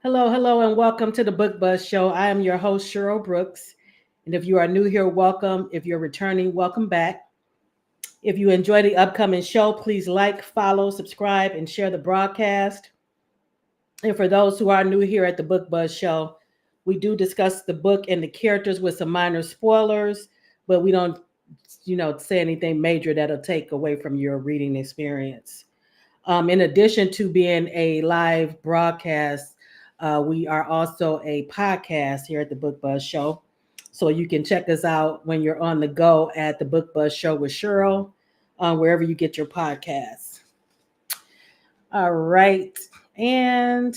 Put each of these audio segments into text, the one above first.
Hello, hello, and welcome to the Book Buzz Show. I am your host, Cheryl Brooks. And if you are new here, welcome. If you're returning, welcome back. If you enjoy the upcoming show, please like, follow, subscribe, and share the broadcast. And for those who are new here at the Book Buzz Show, we do discuss the book and the characters with some minor spoilers, but we don't, say anything major that'll take away from your reading experience. In addition to being a live broadcast, we are also a podcast here at the Book Buzz Show. So you can check us out when you're on the go at the Book Buzz Show with Cheryl, wherever you get your podcasts. All right. And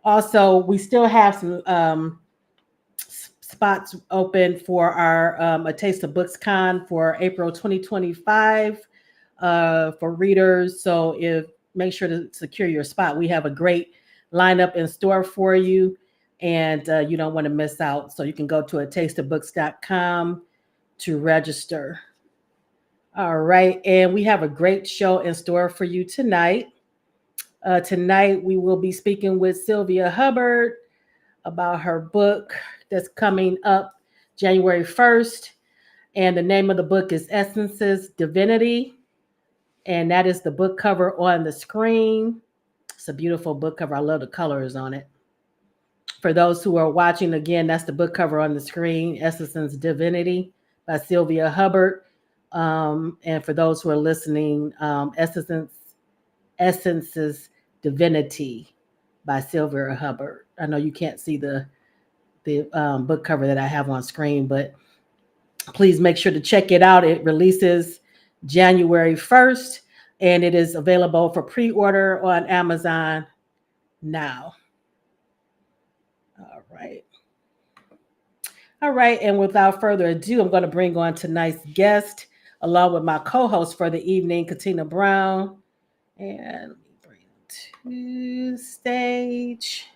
also, we still have some spots open for our A Taste of Books Con for April 2025 for readers. So make sure to secure your spot. We have a great lineup in store for you, and you don't want to miss out. So you can go to atasteofbooks.com to register. All right. And we have a great show in store for you tonight. Tonight, we will be speaking with Sylvia Hubbard about her book that's coming up January 1st. And the name of the book is Essences Divinity. And that is the book cover on the screen. It's a beautiful book cover. I love the colors on it. For those who are watching, again, that's the book cover on the screen, Essences Divinity by Sylvia Hubbard. And for those who are listening, Essences Divinity by Sylvia Hubbard. I know you can't see the book cover that I have on screen, but please make sure to check it out. It releases January 1st, and it is available for pre-order on Amazon now. All right. And without further ado, I'm going to bring on tonight's guest, along with my co-host for the evening, Katina Brown. And let me bring to stage.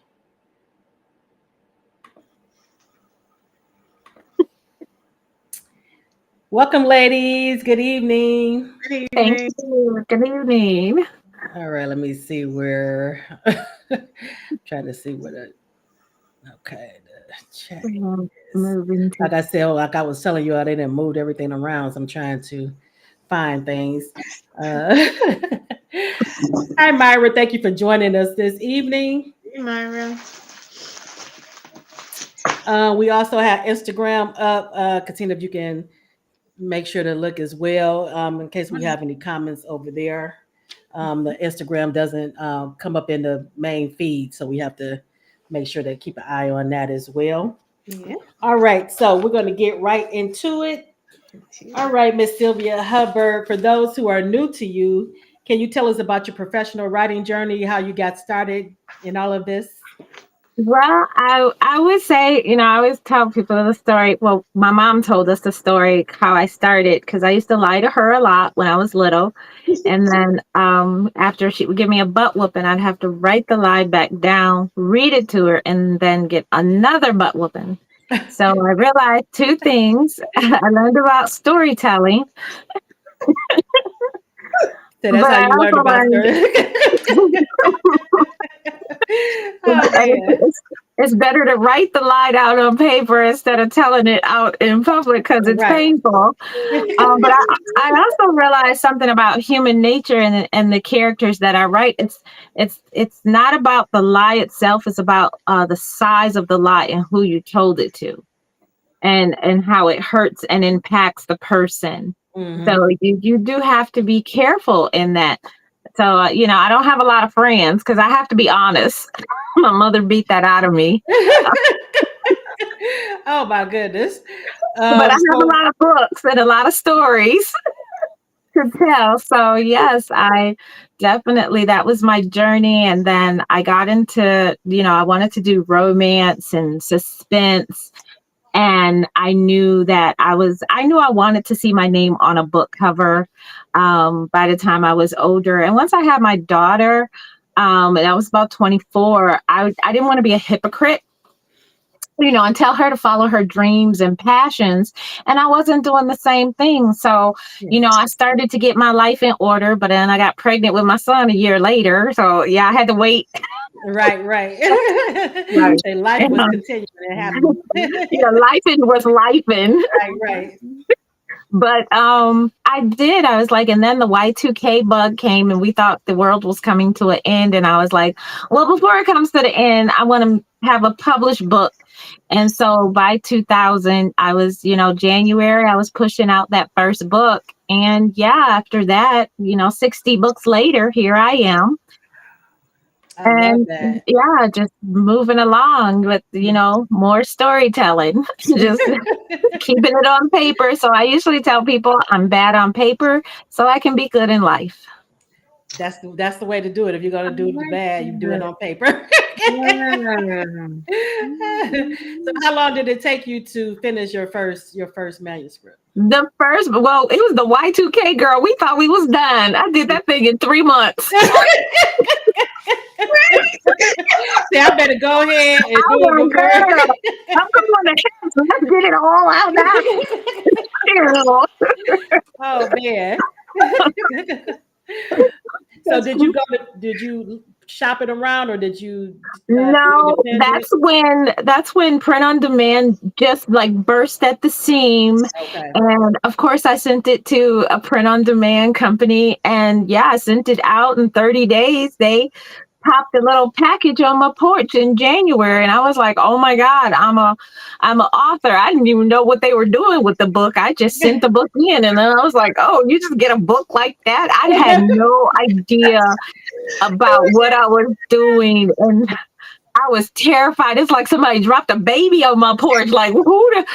Welcome, ladies. Good evening. Good evening. Thank you. Good evening. All right, let me see where. Trying to see what it. Okay, the chat. Moving to Like I said, like I was telling you, I didn't move everything around, so I'm trying to find things. Hi, Myra. Thank you for joining us this evening. Hey, Myra. We also have Instagram up. Katina, if you can make sure to look as well, in case we have any comments over there. The Instagram doesn't come up in the main feed, so we have to make sure to keep an eye on that as well. Yeah. All right, so we're going to get right into it. All right, Miss Sylvia Hubbard, for those who are new to you, can you tell us about your professional writing journey, how you got started in all of this? Well, I would say, I always tell people the story. Well, my mom told us the story, how I started, because I used to lie to her a lot when I was little. And then after she would give me a butt whooping, I'd have to write the lie back down, read it to her, and then get another butt whooping. So I realized two things. I learned about storytelling. So that's how you learned about it's better to write the lie out on paper instead of telling it out in public because it's painful. But I also realized something about human nature and the characters that I write. It's not about the lie itself. It's about the size of the lie and who you told it to, and how it hurts and impacts the person. Mm-hmm. So you do have to be careful in that. So, I don't have a lot of friends because I have to be honest. My mother beat that out of me. Oh, my goodness. But I have a lot of books and a lot of stories to tell. So, yes, I definitely, that was my journey. And then I got into, I wanted to do romance and suspense. And I knew that I knew I wanted to see my name on a book cover by the time I was older. And once I had my daughter, and I was about 24, I didn't want to be a hypocrite, and tell her to follow her dreams and passions. And I wasn't doing the same thing. So, I started to get my life in order, but then I got pregnant with my son a year later. So, yeah, I had to wait Right, right. Right. Say life was Yeah. continuing and happening. Yeah, life was life. Right, right. But I did. I was like, and then the Y2K bug came and we thought the world was coming to an end. And I was like, well, before it comes to the end, I want to have a published book. And so by 2000, I was, January, I was pushing out that first book. And yeah, after that, 60 books later, here I am. I love And that. yeah, just moving along with, more storytelling, just keeping it on paper. So I usually tell people I'm bad on paper so I can be good in life. That's the way to do it. If you're I gonna do the like bad, you do it that. on paper. Yeah. So how long did it take you to finish your first manuscript? The first, well, it was the Y2K girl. We thought we was done. I did that thing in 3 months. See, I better go ahead and I do was it like, before. girl, I'm going to cancel. Let's get it all out now. Oh man. So did you shop it around or did you do No, independent? that's when print on demand just like burst at the seam. Okay. And of course I sent it to a print on demand company, and yeah, I sent it out in 30 days. They popped a little package on my porch in January, and I was like, "Oh my God, I'm an author." I didn't even know what they were doing with the book. I just sent the book in, and then I was like, "Oh, you just get a book like that?" I had no idea about what I was doing, and I was terrified. It's like somebody dropped a baby on my porch. Like, who's your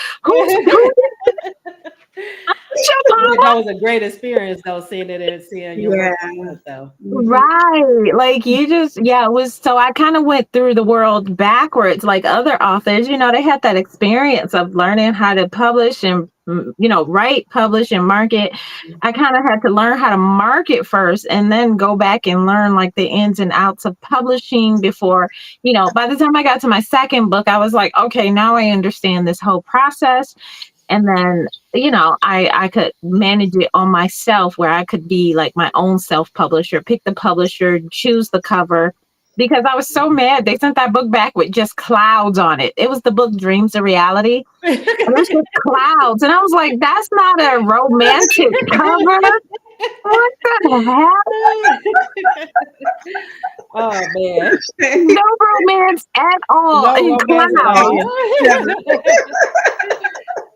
That mama? was a great experience though, seeing it and seeing your Yeah. work though. Mhm. Right. Like you just, yeah, it was so I kind of went through the world backwards, like other authors, they had that experience of learning how to publish and, write, publish, and market. I kind of had to learn how to market first and then go back and learn like the ins and outs of publishing before, by the time I got to my second book, I was like, okay, now I understand this whole process. And then I could manage it on myself, where I could be like my own self publisher, pick the publisher, choose the cover, because I was so mad they sent that book back with just clouds on it. It was the book Dreams of Reality, and it's just clouds, and I was like, that's not a romantic cover. What the hell? Oh man. No romance at all No in romance at clouds. all.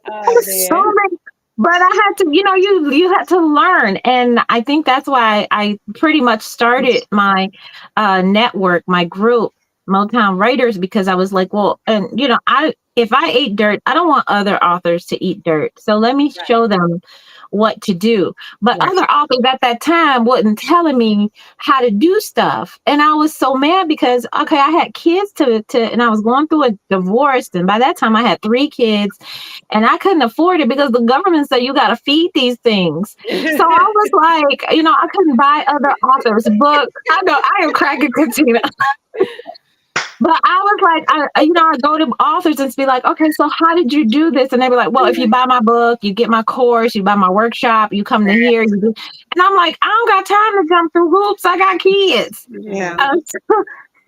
Oh So man. many, but I had to, you had to learn, and I think that's why I pretty much started my network, my group, Motown Writers, because I was like, well, and I if I ate dirt, I don't want other authors to eat dirt. So let me Right. show them what to do. But Right. other authors at that time wasn't telling me how to do stuff. And I was so mad because okay, I had kids to and I was going through a divorce. And by that time I had 3 kids and I couldn't afford it because the government said you gotta feed these things. So I was like, I couldn't buy other authors' books. I know I am cracking Katina. But I was like, I go to authors and be like, okay, so how did you do this? And they were like, well, if you buy my book, you get my course, you buy my workshop, you come to here, you do. And I'm like, I don't got time to jump through hoops. I got kids. Yeah.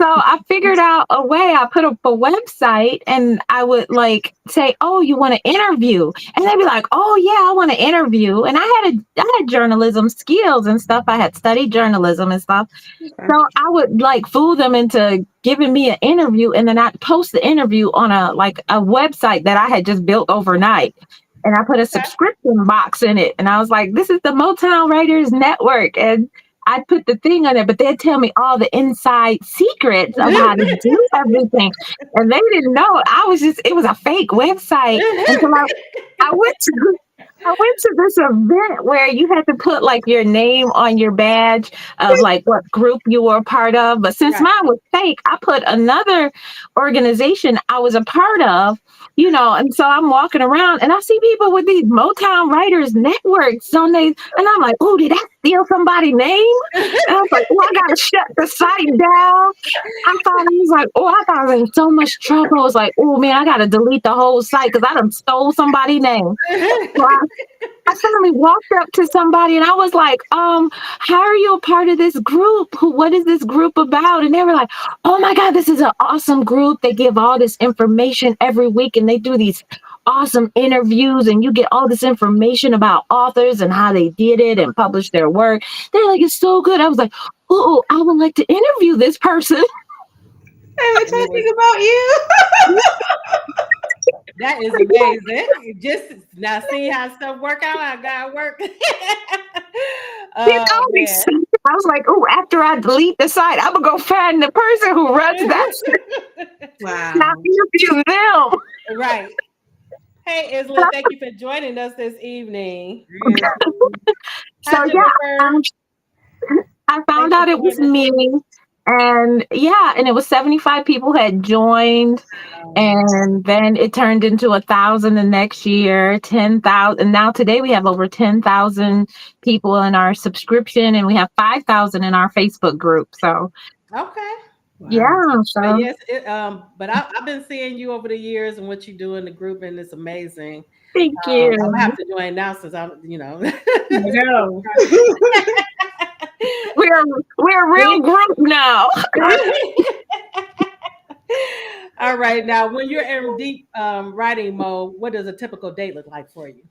So I figured out a way. I put up a website and I would like say, oh, you want to interview? And they'd be like, oh yeah, I want to interview. And I had journalism skills and stuff. I had studied journalism and stuff. So I would like fool them into giving me an interview, and then I'd post the interview on a website that I had just built overnight. And I put a subscription box in it. And I was like, this is the Motown Writers Network. And I put the thing on there, but they'd tell me all the inside secrets of how to do everything. And they didn't know. It was a fake website until I went to this event where you had to put like your name on your badge of like what group you were a part of. But since Right. mine was fake, I put another organization I was a part of, and so I'm walking around and I see people with these Motown Writers networks on they, and I'm like, oh, did that steal somebody's name? And I was like, oh, I gotta shut the site down. I thought I was in so much trouble. I was like, oh man, I gotta delete the whole site because I done stole somebody's name. So I suddenly walked up to somebody and I was like, how are you a part of this group? What is this group about? And they were like, oh my God, this is an awesome group. They give all this information every week and they do these awesome interviews and you get all this information about authors and how they did it and publish their work. They're like, it's so good. I was like, oh, I would like to interview this person. They were talking about you. That is amazing. Just now see how stuff work out. I gotta work. I was like, oh, after I delete the site, I'm gonna go find the person who runs that site. Wow. Now interview them. Right. Hey, Isla, thank you for joining us this evening. So I found out it was me. And it was 75 people had joined, and then it turned into 1,000 the next year, 10,000. And now today we have over 10,000 people in our subscription, and we have 5,000 in our Facebook group. So, okay. Wow. Yeah. So but yes, but I've been seeing you over the years and what you do in the group, and it's amazing. Thank you. I'm gonna have to join now since I'm, No. We're a real group now. All right. Now, when you're in deep writing mode, what does a typical day look like for you?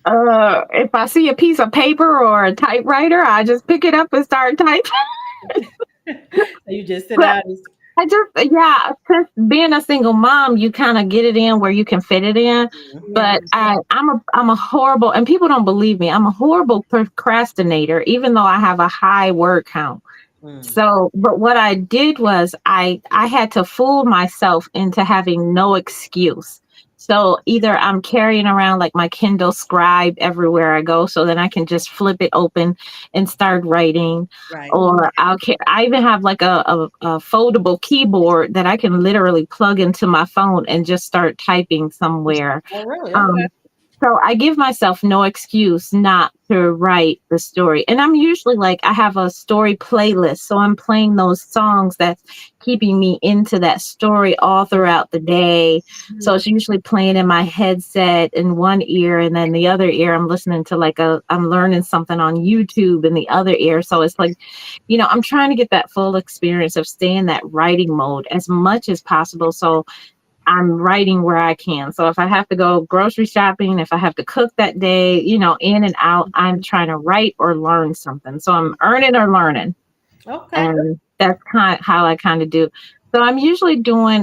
If I see a piece of paper or a typewriter, I just pick it up and start typing. You just sit down. Since being a single mom, you kind of get it in where you can fit it in. Mm-hmm. But I'm a horrible, and people don't believe me, I'm a horrible procrastinator, even though I have a high word count. So, but what I did was I had to fool myself into having no excuse. So either I'm carrying around like my Kindle Scribe everywhere I go, so then I can just flip it open and start writing. Right. Or I even have like a foldable keyboard that I can literally plug into my phone and just start typing somewhere. Oh, really? Okay. So I give myself no excuse not to write the story. And I'm usually like, I have a story playlist. So I'm playing those songs that's keeping me into that story all throughout the day. Mm-hmm. So it's usually playing in my headset in one ear, and then the other ear, I'm listening to I'm learning something on YouTube in the other ear. So it's like, I'm trying to get that full experience of staying in that writing mode as much as possible. So I'm writing where I can. So if I have to go grocery shopping, if I have to cook that day, in and out, I'm trying to write or learn something. So I'm earning or learning. Okay. And that's kind of how I kind of do. So I'm usually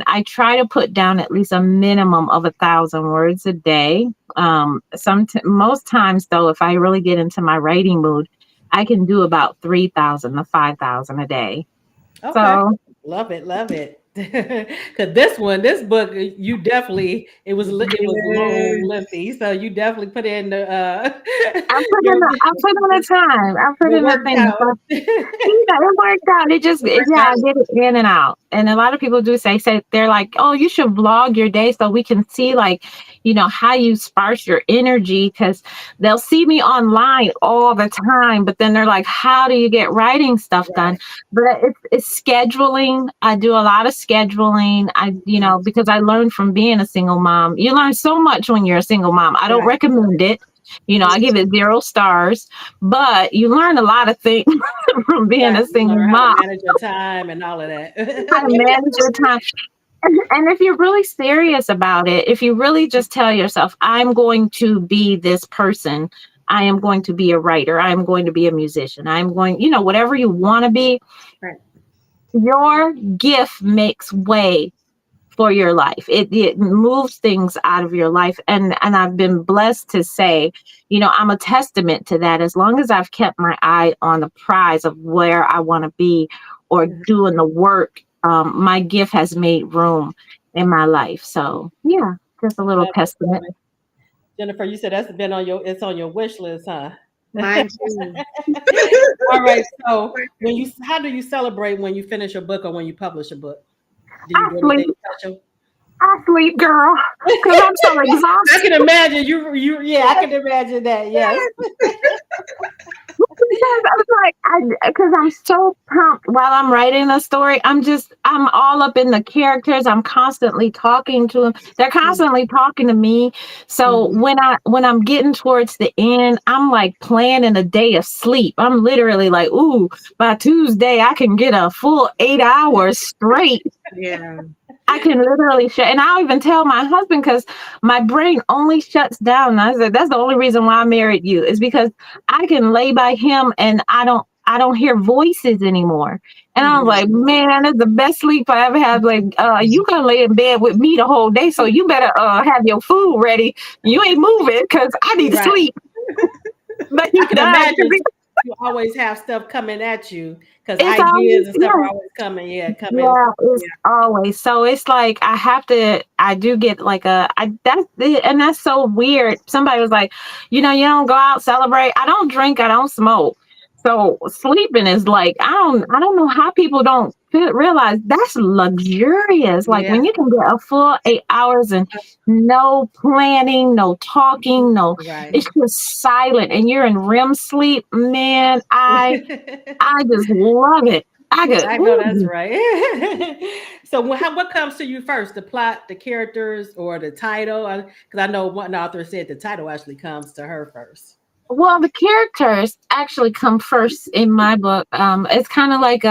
I try to put down at least a minimum of 1,000 words a day. Most times though, if I really get into my writing mood, I can do about 3,000 to 5,000 a day. Okay. So love it. Because this book, you definitely, it was long, lengthy, so you definitely put in the. I put in the time. I put in the thing. It worked out. I did it in and out. And a lot of people do say they're like, oh, you should vlog your day so we can see how you sparse your energy, because they'll see me online all the time, but then they're like, how do you get writing stuff done? But it's scheduling. I do a lot of scheduling. Because I learned from being a single mom. You learn so much when you're a single mom. I don't recommend it. I give it 0 stars, but you learn a lot of things from being a single mom. How to manage your time and all of that. How to manage your time. And if you're really serious about it, if you really just tell yourself, I'm going to be this person, I am going to be a writer, I am going to be a musician, I'm going, whatever you want to be, right. Your gift makes way for your life. It moves things out of your life. And I've been blessed to say, I'm a testament to that. As long as I've kept my eye on the prize of where I want to be or doing the work, my gift has made room in my life. So yeah, just a little testament. Jennifer, you said it's on your wish list, huh? Mine too. All right. So how do you celebrate when you finish a book or when you publish a book? Do you do anything special? I sleep, girl, because I'm so exhausted. I can imagine I can imagine that. Yes. Because I was like, because I'm so pumped while I'm writing a story. I'm all up in the characters. I'm constantly talking to them. They're constantly talking to me. So when I'm getting towards the end, I'm like planning a day of sleep. I'm literally like, ooh, by Tuesday I can get a full 8 hours straight. Yeah. I can literally shut, and I'll even tell my husband because my brain only shuts down. And I said, that's the only reason why I married you is because I can lay by him and I don't hear voices anymore. And I'm like, man, that's the best sleep I ever had. Like, you gonna lay in bed with me the whole day, so you better have your food ready. You ain't moving because I need to sleep. But I can imagine you always have stuff coming at you because ideas and stuff are always coming. Yeah, it's always. So it's like I do get like and that's so weird. Somebody was like, you don't go out, celebrate. I don't drink, I don't smoke. So sleeping is like, I don't know how people don't realize that's luxurious. Like when you can get a full 8 hours and no planning, no talking, it's just silent and you're in REM sleep, man. I just love it. I know that's right. So what comes to you first, the plot, the characters, or the title? Because I know one author said the title actually comes to her first. Well, the characters actually come first in my book. It's kind of like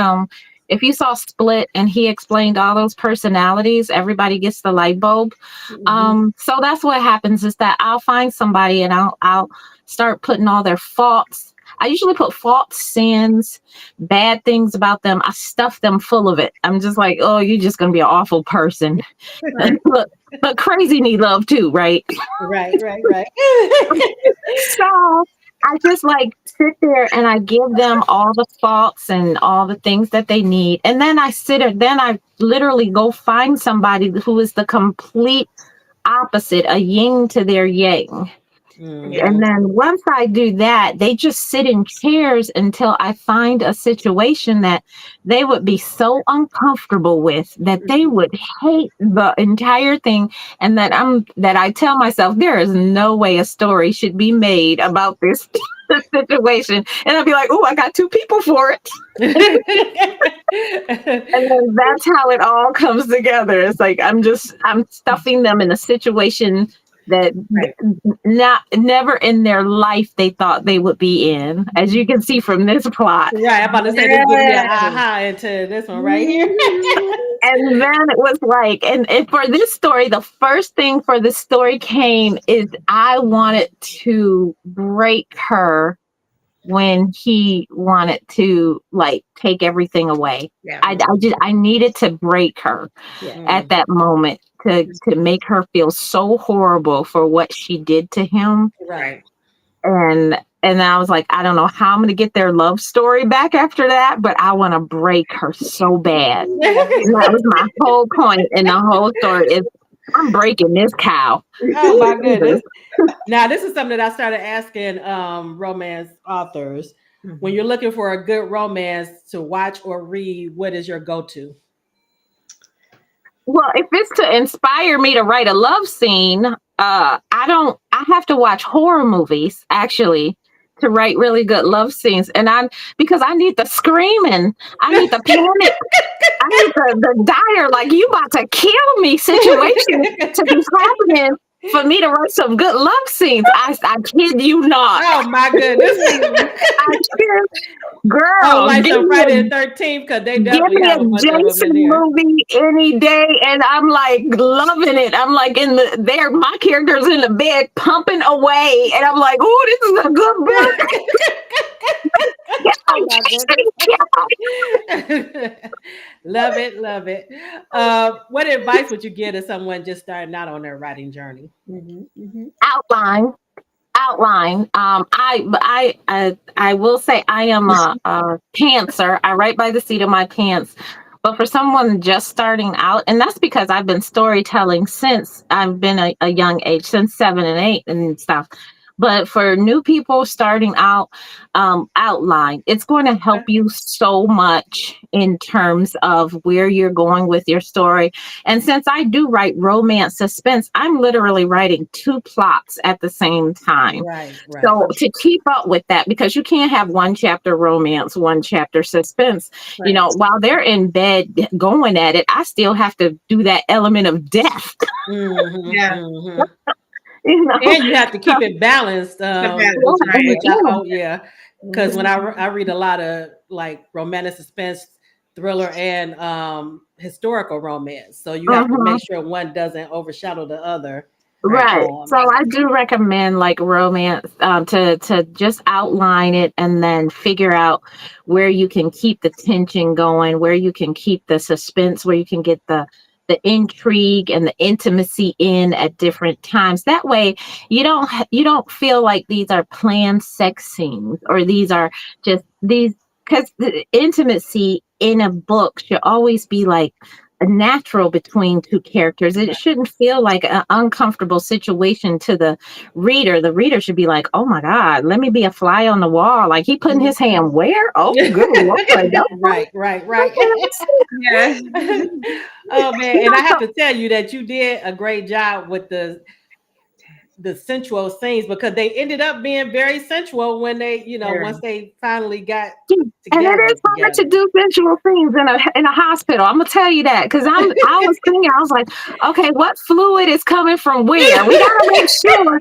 if you saw Split and he explained all those personalities, everybody gets the light bulb. So that's what happens is that I'll find somebody and I'll start putting all their faults. I usually put faults, sins, bad things about them. I stuff them full of it. I'm just like, oh, you're just going to be an awful person. But crazy need love too, right? Right. So I just like sit there and I give them all the faults and all the things that they need. And then I literally go find somebody who is the complete opposite, a yin to their yang. And then once I do that, they just sit in chairs until I find a situation that they would be so uncomfortable with that they would hate the entire thing. And that I tell myself there is no way a story should be made about this situation. And I'll be like, oh, I got 2 people for it. And then that's how it all comes together. It's like I'm stuffing them in a situation that never in their life they thought they would be in, as you can see from this plot. Right, I'm about to say this would be an aha into this one right here. And then it was like, and for this story, the first thing for the story came is I wanted to break her when he wanted to like take everything away. I needed to break her at that moment to make her feel so horrible for what she did to him. Right. And I was like, I don't know how I'm going to get their love story back after that, but I want to break her so bad. And that was my whole point in the whole story is I'm breaking this cow. Oh my goodness. Now, this is something that I started asking romance authors. When you're looking for a good romance to watch or read, what is your go-to? Well, if it's to inspire me to write a love scene, I have to watch horror movies actually to write really good love scenes. And because I need the screaming, I need the panic, I need the dire, like you about to kill me situation to be happening for me to write some good love scenes. I kid you not. Oh my goodness. Girl, like some Friday the 13th, because they definitely have a bunch of them Jason in there. movie any day, and I'm like loving it. I'm like my character's in the bed pumping away, and I'm like, oh, this is a good book. Love it. What advice would you give to someone just starting out on their writing journey? Outline. I will say I am a pantser. I write by the seat of my pants. But for someone just starting out, and that's because I've been storytelling since I've been a young age, since 7 and 8 and stuff. But for new people starting out, outline, it's going to help you so much in terms of where you're going with your story. And since I do write romance suspense, I'm literally writing two plots at the same time. Right, right. So to keep up with that, because you can't have one chapter romance, one chapter suspense, Right. you know, while they're in bed going at it, I still have to do that element of death. Mhm, Yeah. mhm. You know, And you have to keep it balanced. balance, Which right. yeah, because when I read a lot of like romantic suspense, thriller, and historical romance, so you have to Mhm. make sure one doesn't overshadow the other. Right. Right. So I do recommend like romance, to just outline it and then figure out where you can keep the tension going, where you can keep the suspense, where you can get the intrigue and the intimacy in at different times. That way you don't feel like these are planned sex scenes or these are just these, because the intimacy in a book should always be like a natural between two characters. It shouldn't feel like an uncomfortable situation to the reader. The reader should be like, "Oh my God, let me be a fly on the wall." Like he putting his hand where? Oh, good Lord. Right, right, right. Yeah. Oh man, You and I know, have to tell you that you did a great job with the sensual scenes, because they ended up being very sensual when they, once they finally got and it together is hard to together. do visual things in a hospital. I'm gonna tell you that because I was thinking, I was like, okay, what fluid is coming from where? We gotta make sure.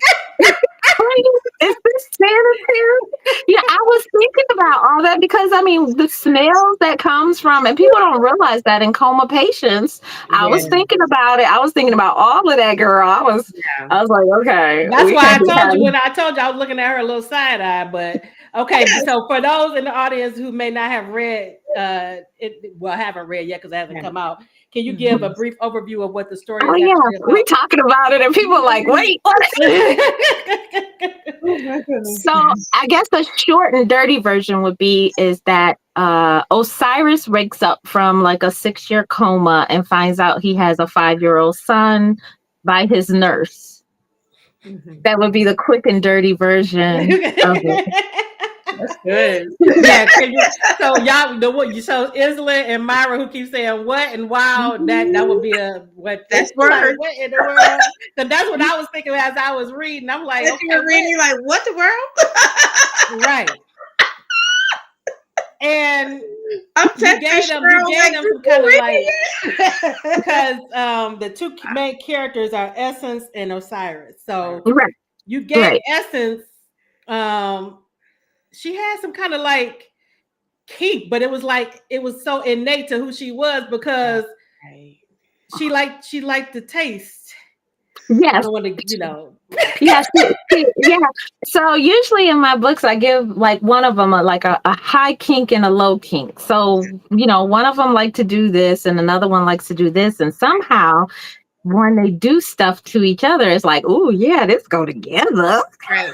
Is this sanitary? Yeah, I was thinking about all that because I mean the smells that comes from, and people don't realize that in coma patients. I Yeah. was thinking about it. I was thinking about all of that, girl. Yeah. I was like, okay, That's we why can't I be told you, having. when I told you I was looking at her a little side eye. But okay, so for those in the audience who may not have read, haven't read yet because it hasn't Yeah. come out, can you give a Mhm. brief overview of what the story Oh is yeah, actually we about? talking about it, and people are like, wait, what? Oh my goodness. So I guess the short and dirty version would be is that Osiris wakes up from like a 6-year coma and finds out he has a 5-year-old son by his nurse. Mhm. That would be the quick and dirty version of it. That's good. Yeah, so y'all, so Isla and Myra who keep saying what and wow, that would be a what That's like word. what in the world? Because that's what I was thinking as I was reading. I'm like, As okay, you were reading, you're like, what the world? right. And I'm you texting gave Cheryl like, them did some kind you of read like, it? because the two main characters are Essence and Osiris. So Right, you gave right. Essence, she had some kind of like kink, but it was so innate to who she was, because Right. she liked the taste. I Yes. don't want to. Yes, yeah. So usually in my books, I give like one of them a high kink and a low kink. So one of them like to do this, and another one likes to do this, and somehow when they do stuff to each other, it's like, oh yeah, this go together. Right.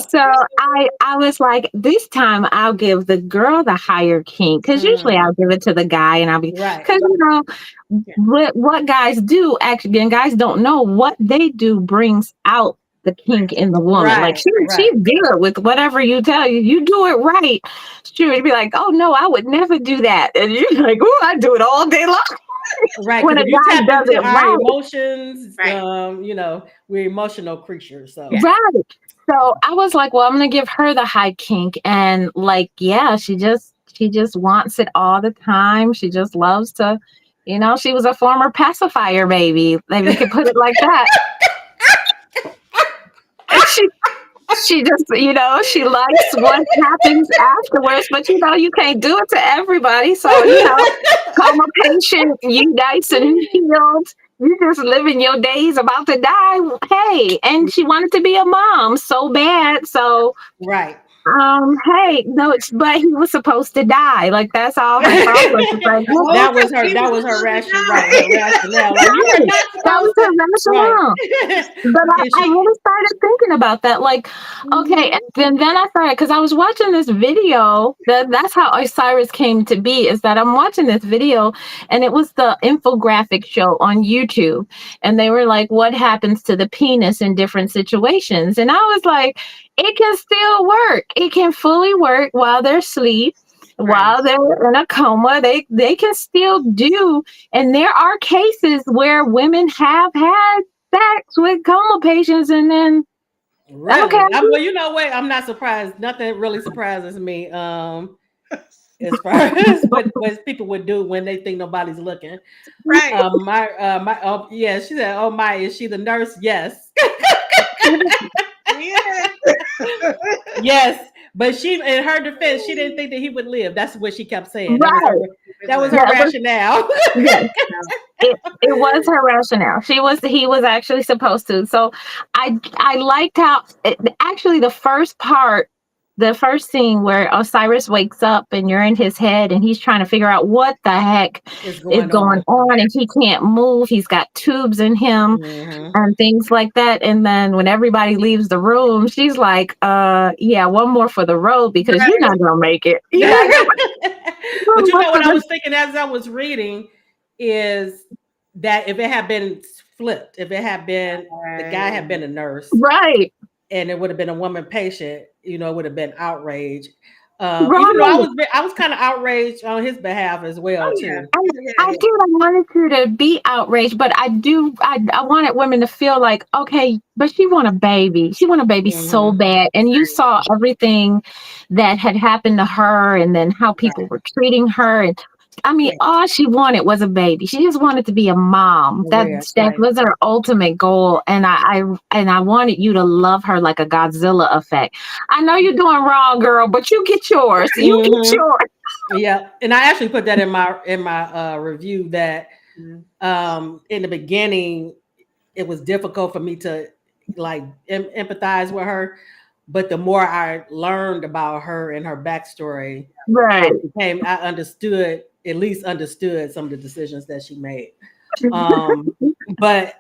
So I was like, this time I'll give the girl the higher kink because usually I'll give it to the guy, and I'll be Right. because what guys do actually, and guys don't know what they do brings out the kink in the woman. Like Right. she's good with whatever you tell you. You do it right. She would be like, oh no, I would never do that. And you're like, oh, I do it all day long. Right. When Because a if you guy tap does into it our right. emotions, Right. we're emotional creatures. So Yeah. Right. So I was like, well, I'm gonna give her the high kink. And like, yeah, she just wants it all the time. She just loves to, she was a former pacifier baby. Like we could put it like that. And she just, she likes what happens afterwards, but you can't do it to everybody. So, coma patient, you nice and healed. You just living your days about to die. Hey, and she wanted to be a mom so bad. So right. Hey, no, but he was supposed to die. Like that's all her thought was. It's like, The whole That was time her. he That was was her supposed to ration. Right. die. Her rationale. Like you were right. not That was supposed to. her Right. rationale. But And I she. really started thinking about that. Like, okay, and then I started because I was watching this video. That's how Osiris came to be. Is that I'm watching this video, and it was the infographic show on YouTube, and they were like, "What happens to the penis in different situations?" And I was like, "It can still work. It can fully work while they're asleep." Right. While they're in a coma, they can still do, and there are cases where women have had sex with coma patients and then okay. Really? Well, you know what? I'm not surprised. Nothing really surprises me. As far as what people would do when they think nobody's looking. Right. My oh yeah, she said, "Oh my, is she the nurse?" Yes, Yeah. yes. But she, in her defense, she didn't think that he would live. That's what she kept saying. That was her. Right. That was Yeah, her it was, rationale. yes. It was her rationale. He was actually supposed to. So I liked how actually the first scene where Osiris wakes up and you're in his head and he's trying to figure out what the heck Is is going going on. on and he can't move. He's got tubes in him Hmm. and things like that. And then when everybody leaves the room, she's like, yeah, one more for the road because you're Right. not gonna make it. You're not But gonna you one know for what I the was thinking as I was reading is that if it had been flipped, if it had been the guy had been a nurse right. and it would have been a woman patient, it would have been outrage. Even though Right. I was kind of outraged on his behalf as well Oh yeah. too. And Yeah. I Yeah. did. I wanted you to be outraged, but I wanted women to feel like, okay, but she want a baby. She want a baby so Hmm. bad. And you saw everything that had happened to her and then how people Right. were treating her. And I mean, Yeah. all she wanted was a baby. She just wanted to be a mom. Yeah, That right. was her ultimate goal. And I wanted you to love her like a Godzilla effect. I know you're doing wrong, girl, but you get yours. You get Hmm. yours. Yeah, and I actually put that in my review that Mhm. in the beginning it was difficult for me to like empathize with her. But the more I learned about her and her backstory, Right. I understood, at least understood some of the decisions that she made. Um, but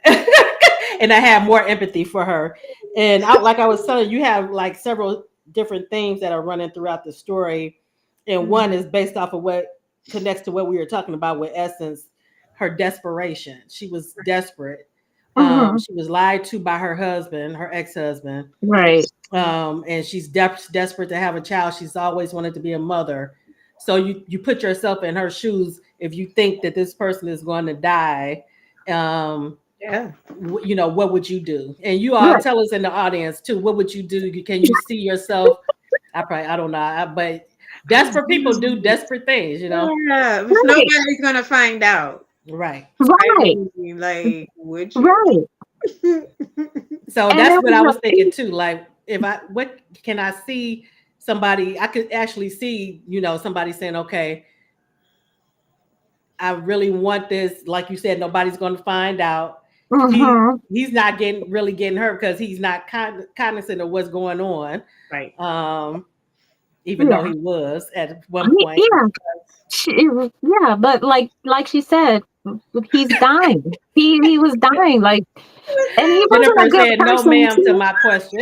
and I had more empathy for her. And like I was telling you, you have like several different themes that are running throughout the story. And one is based off of what connects to what we were talking about with Essence, her desperation. She was desperate. Mhm. She was lied to by her husband, her ex-husband, Right. and she's desperate to have a child. She's always wanted to be a mother. So you put yourself in her shoes. If you think that this person is going to die, um, Yeah. what would you do? And you all Right. tell us in the audience too. What would you do? Can you see yourself? I don't know, but desperate people do desperate things. Yeah. If Right. nobody's gonna find out. Right. I Right. mean, like, would you? Right. So And that's it what I was was thinking too. Like, what can I see somebody? I could actually see, somebody saying, "Okay, I really want this." Like you said, nobody's going to find out. He's not really getting hurt because he's not cognizant of what's going on. Right. Even though yeah. he was at one point. Yeah. Yeah, but like she said, he's dying. He was dying. Like, and he wasn't a Jennifer good said, "No, person ma'am," to too. my question.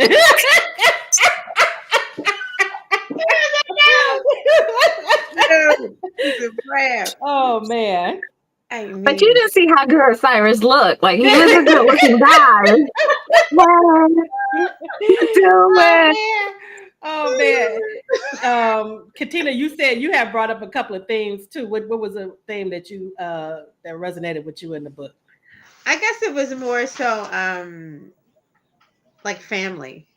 No, he's a crab. Oh man. I But you mean, didn't see how good Cyrus looked. Like he was a good looking guy. Man, do Oh it. man. Oh man. Katina, you said you have brought up a couple of themes too. What was a theme that you that resonated with you in the book? I guess it was more so like family.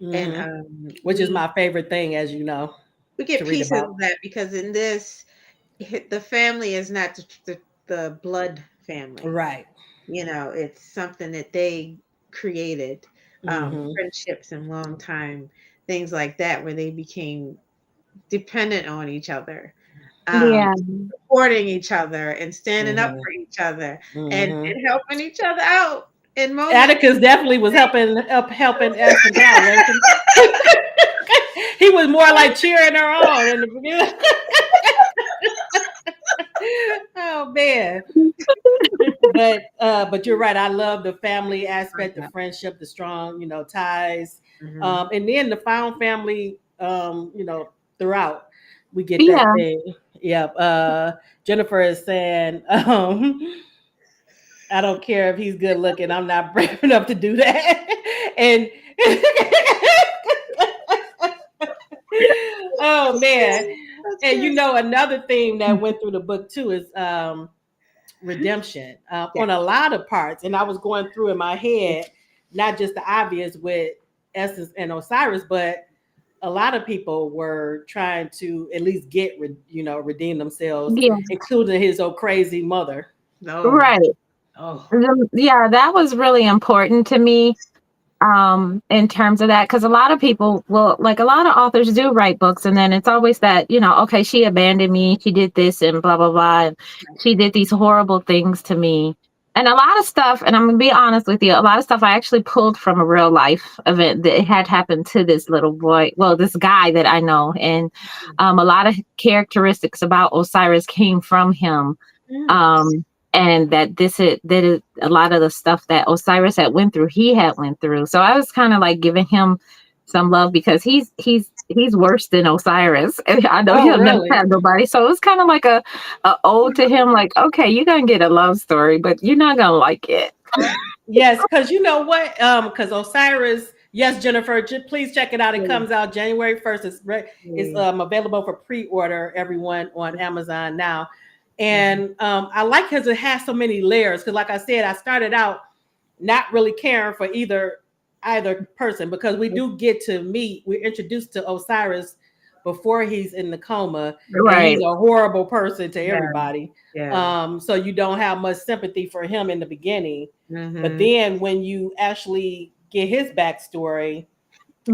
And Hmm. Which is my favorite thing, as you know, we to get read pieces about. of that because in this the family is not the blood family. Right. It's something that they created, Hmm. friendships and long time things like that where they became dependent on each other, um, Yeah. supporting each other and standing up Hmm. for each other Hmm. and helping each other out in moments. Atticus definitely was helping Essence out, wasn't he? He was more like cheering her on in the beginning. Oh man. But you're right. I love the family aspect, the friendship, the strong, ties. And then the found family, throughout we get that Yeah. thing. Yep. Jennifer is saying, I don't care if he's good looking. I'm not brave enough to do that. And oh man. And another theme that went through the book too is redemption on a lot of parts. And I was going through in my head, not just the obvious with Essence and Osiris, but a lot of people were trying to at least redeem themselves, Yeah. including his old crazy mother. No. Right. Oh. Yeah, that was really important to me in terms of that, because a lot of people will, like, a lot of authors do write books and then it's always that, okay, she abandoned me, she did this and blah blah blah, and she did these horrible things to me. And a lot of stuff, and I'm gonna be honest with you, a lot of stuff I actually pulled from a real life event that had happened to this little boy, well, this guy that I know. And a lot of characteristics about Osiris came from him. And that that is a lot of the stuff that Osiris had went through, he had went through. So I was kind of like giving him some love because he's worse than Osiris. And I know he'll never have nobody. So it was kind of like a ode to him, like, okay, you're gonna get a love story, but you're not gonna like it. Yes, because you know what? Because Osiris, yes, Jennifer, please check it out. It comes out January 1st. It's available for pre-order, everyone, on Amazon now. And I like because it has so many layers. Because like I said, I started out not really caring for either person, because we do get to meet, we're introduced to Osiris before he's in the coma. Right. And he's a horrible person to everybody. Yeah. So you don't have much sympathy for him in the beginning. But then when you actually get his backstory,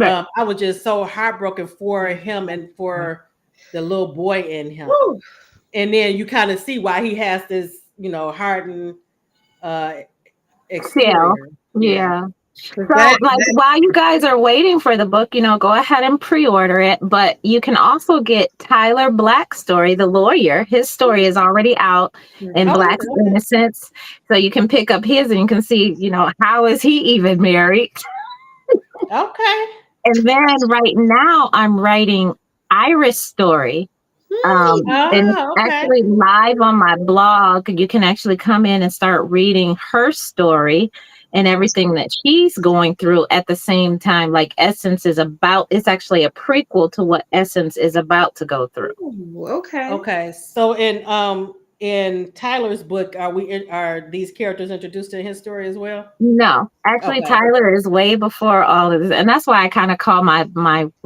I was just so heartbroken for him and for the little boy in him. Woo. And then you kind of see why he has this, hardened exterior. Yeah. So, like, while you guys are waiting for the book, go ahead and pre-order it. But you can also get Tyler Black's story, The Lawyer. His story is already out in Black's Innocence. So you can pick up his and you can see, how is he even married? Okay. And then right now I'm writing Iris' story. And it's actually live on my blog. You can actually come in and start reading her story and everything that she's going through at the same time. Like Essence it's actually a prequel to what Essence is about to go through. Ooh, okay. Okay. So in Tyler's book, are these characters introduced in his story as well? No, actually, Tyler is way before all of this, and that's why I kind of call my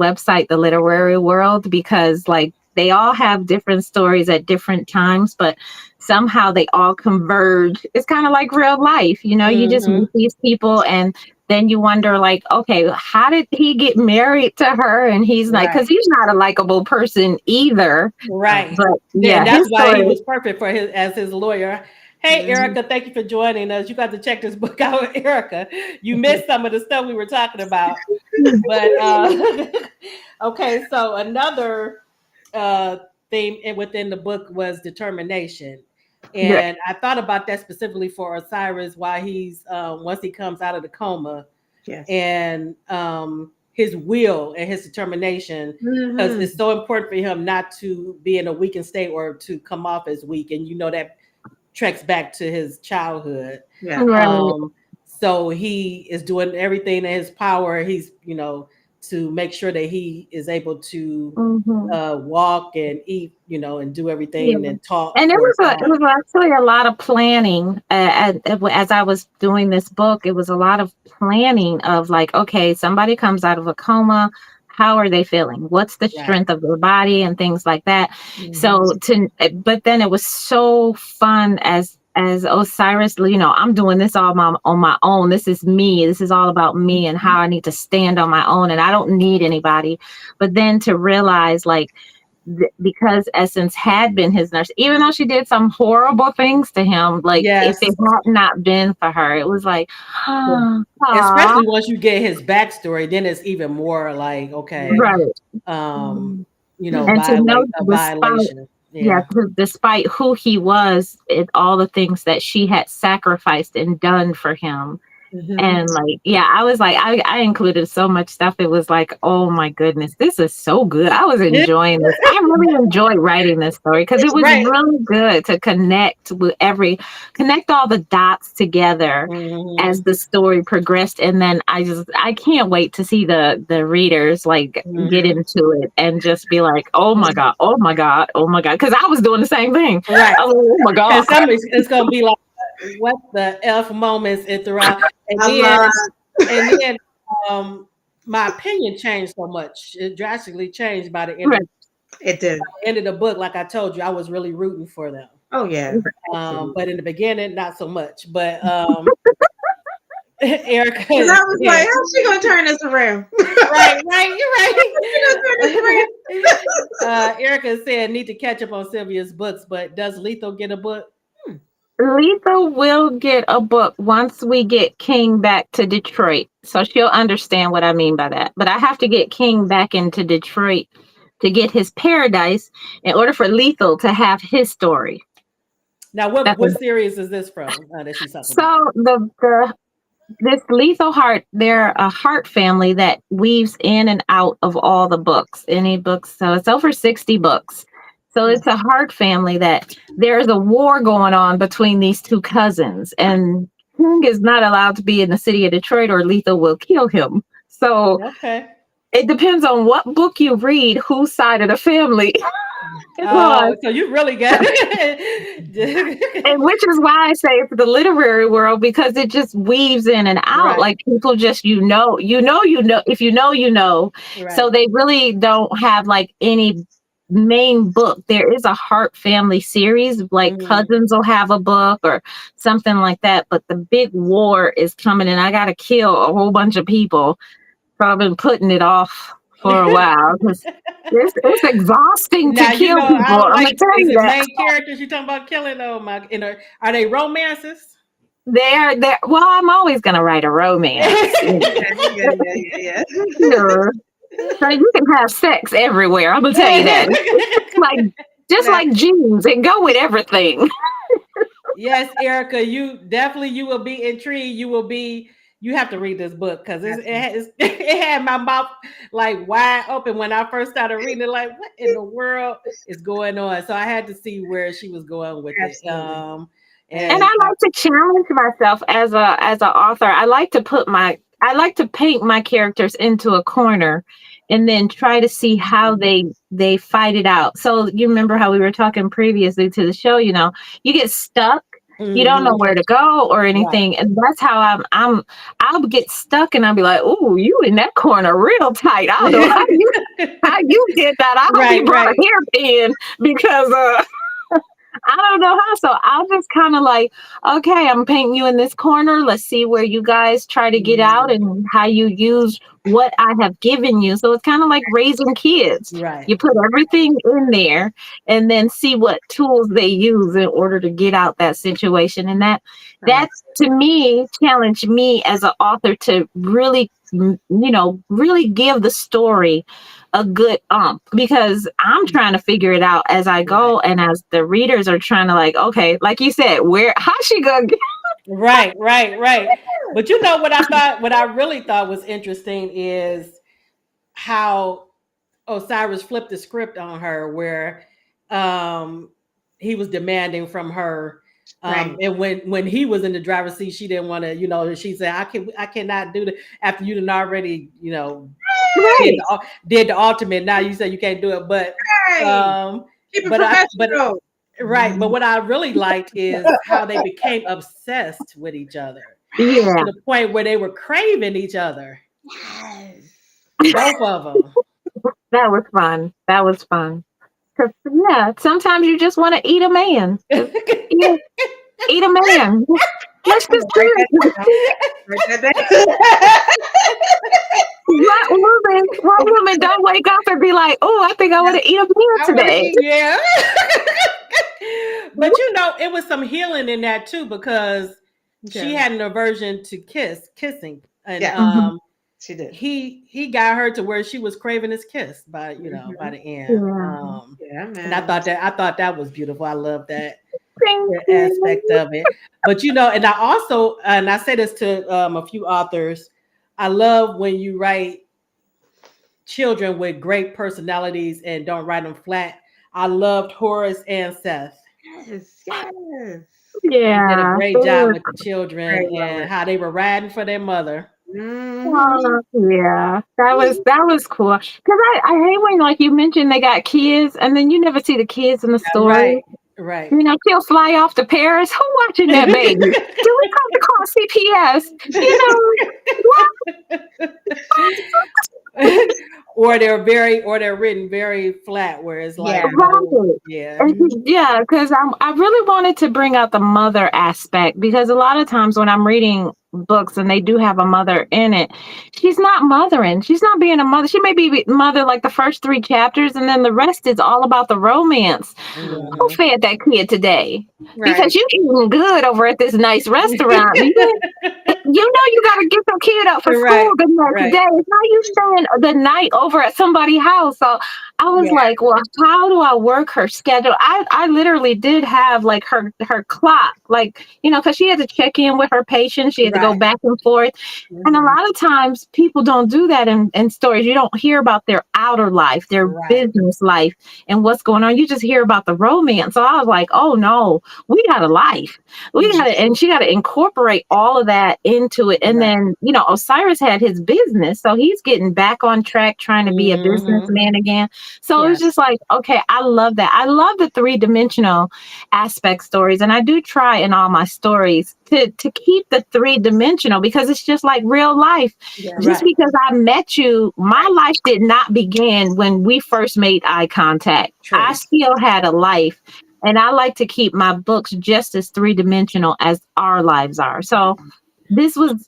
website The Literary World, because like they all have different stories at different times, but somehow they all converge. It's kind of like real life, you just meet these people and then you wonder, like, okay, how did he get married to her? And he's like, because he's not a likable person either. Right. But yeah, that's why he was perfect for as his lawyer. Hey, Erica, thank you for joining us. You got to check this book out, Erica. You missed some of the stuff we were talking about. But okay, so another theme within the book was determination. And I thought about that specifically for Osiris, why he's once he comes out of the coma, and his will and his determination, because it's so important for him not to be in a weakened state or to come off as weak. And that treks back to his childhood. So he is doing everything in his power. He's to make sure that he is able to walk and eat, and do everything and talk. And it was actually a lot of planning. As I was doing this book, it was a lot of planning of like, okay, somebody comes out of a coma. How are they feeling? What's the strength of their body and things like that? So but then it was so fun as Osiris, I'm doing this all on my own. This is me. This is all about me and how I need to stand on my own and I don't need anybody. But then to realize, like, because Essence had been his nurse, even though she did some horrible things to him, like if Yes. it had not been for her, it was like, aw, Especially once you get his backstory, then it's even more like, okay, right. And to know a despite, violation. yeah, Yeah. despite who he was and all the things that she had sacrificed and done for him. And like, yeah, I was like, I included so much stuff. It was like, oh my goodness, this is so good. I was enjoying this. I really enjoyed writing this story because it was Right. really good to connect all the dots together as the story progressed. And then I can't wait to see the readers like get into it and just be like, oh my God, oh my God, oh my God. Because I was doing the same thing. Right. I was like, oh my God. And it's gonna be like, what the F moments and throughout, and then my opinion changed so much. It drastically changed by the end. Right. It did. By the end of the book, like I told you, I was really rooting for them. Oh yeah. But in the beginning, not so much. But Erica, I was like, how's she gonna turn this around? right, you're right. Erica said, need to catch up on Sylvia's books, but does Lethal get a book? Lethal will get a book once we get King back to Detroit. So she'll understand what I mean by that. But I have to get King back into Detroit to get his paradise in order for Lethal to have his story. Now, what series is this from? That she's talking about? So this Lethal Heart, they're a heart family that weaves in and out of all the books, any books. So it's over 60 books. So it's a heart family that there's a war going on between these two cousins, and King is not allowed to be in the city of Detroit or Lethal will kill him. So it depends on what book you read, whose side of the family. So you really got it. And which is why I say it's the literary world, because it just weaves in and out. Right. Like people just, if you know, you know. Right. So they really don't have like any main book. There is a heart family series, like cousins will have a book or something like that. But the big war is coming and I got to kill a whole bunch of people. So I've been putting it off for a while because it's exhausting to kill people. I'm gonna tell you that. Main characters you're talking about killing, are they romances? They're well, I'm always gonna write a romance. Yeah. Sure. So you can have sex everywhere. I'm gonna tell you that. Like jeans and go with everything. Yes, Erica, you will be intrigued. You have to read this book because it had my mouth like wide open when I first started reading it. Like, what in the world is going on? So I had to see where she was going with it. And I like to challenge myself as an author. I like to paint my characters into a corner and then try to see how they fight it out. So you remember how we were talking previously to the show, you get stuck. You don't know where to go or anything. Right. And that's how I'll get stuck and I'll be like, oh, you in that corner real tight. I don't know how you did that. I'll be brought a hairpin because I don't know how. So I'll just kind of like, okay, I'm painting you in this corner. Let's see where you guys try to get out and how you use what I have given you. So it's kind of like raising kids. Right. You put everything in there and then see what tools they use in order to get out that situation. And that's to me challenged me as an author to really, really give the story a good because I'm trying to figure it out as I go, and as the readers are trying to like, okay, like you said, how's she gonna get right. But what I really thought was interesting is how Osiris flipped the script on her, where he was demanding from her. And when he was in the driver's seat, she didn't want to, she said, I cannot do that after you done already, did the ultimate. Now you say you can't do it, but but what I really liked is how they became obsessed with each other. Yeah. To the point where they were craving each other. Yes. Both of them. That was fun. Cause sometimes you just want to eat a man. Eat a man. Let's just do it. What woman women don't wake up and be like, oh, I think I want to eat a meal today. Yeah. But it was some healing in that too, because she had an aversion to kissing. And she did. He got her to where she was craving his kiss by by the end. Man. And I thought that was beautiful. I love that aspect of it. But and I also, and I say this to a few authors, I love when you write children with great personalities and don't write them flat. I loved Horace and Seth. Yes. Yeah. They did a great job with the children and how they were riding for their mother. Yeah, that was cool. Because I hate when, like you mentioned, they got kids and then you never see the kids in the story. Right. She'll fly off to Paris. Who watching that baby? Do we come to call CPS? What? Or they're written very flat, where it's like, because I really wanted to bring out the mother aspect, because a lot of times when I'm reading books and they do have a mother in it, she's not mothering. She's not being a mother. She may be mother like the first 3 chapters, and then the rest is all about the romance. Who fed that kid today? Because you eating good over at this nice restaurant. You got to get your kid up for school the next day. It's not you staying the night over at somebody's house. So I was like, well, how do I work her schedule? I literally did have like her clock, like, because she had to check in with her patients. She had to go back and forth. And a lot of times people don't do that in stories. You don't hear about their outer life, their business life and what's going on. You just hear about the romance. So I was like, oh no, we got a life. And she got to incorporate all of that into it. And then, Osiris had his business. So he's getting back on track, trying to be a businessman again. So it was just like, okay, I love that. I love the 3-dimensional aspect stories. And I do try in all my stories to keep the 3-dimensional, because it's just like real life. Just because I met you, my life did not begin when we first made eye contact. I still had a life. And I like to keep my books just as 3-dimensional as our lives are. So it was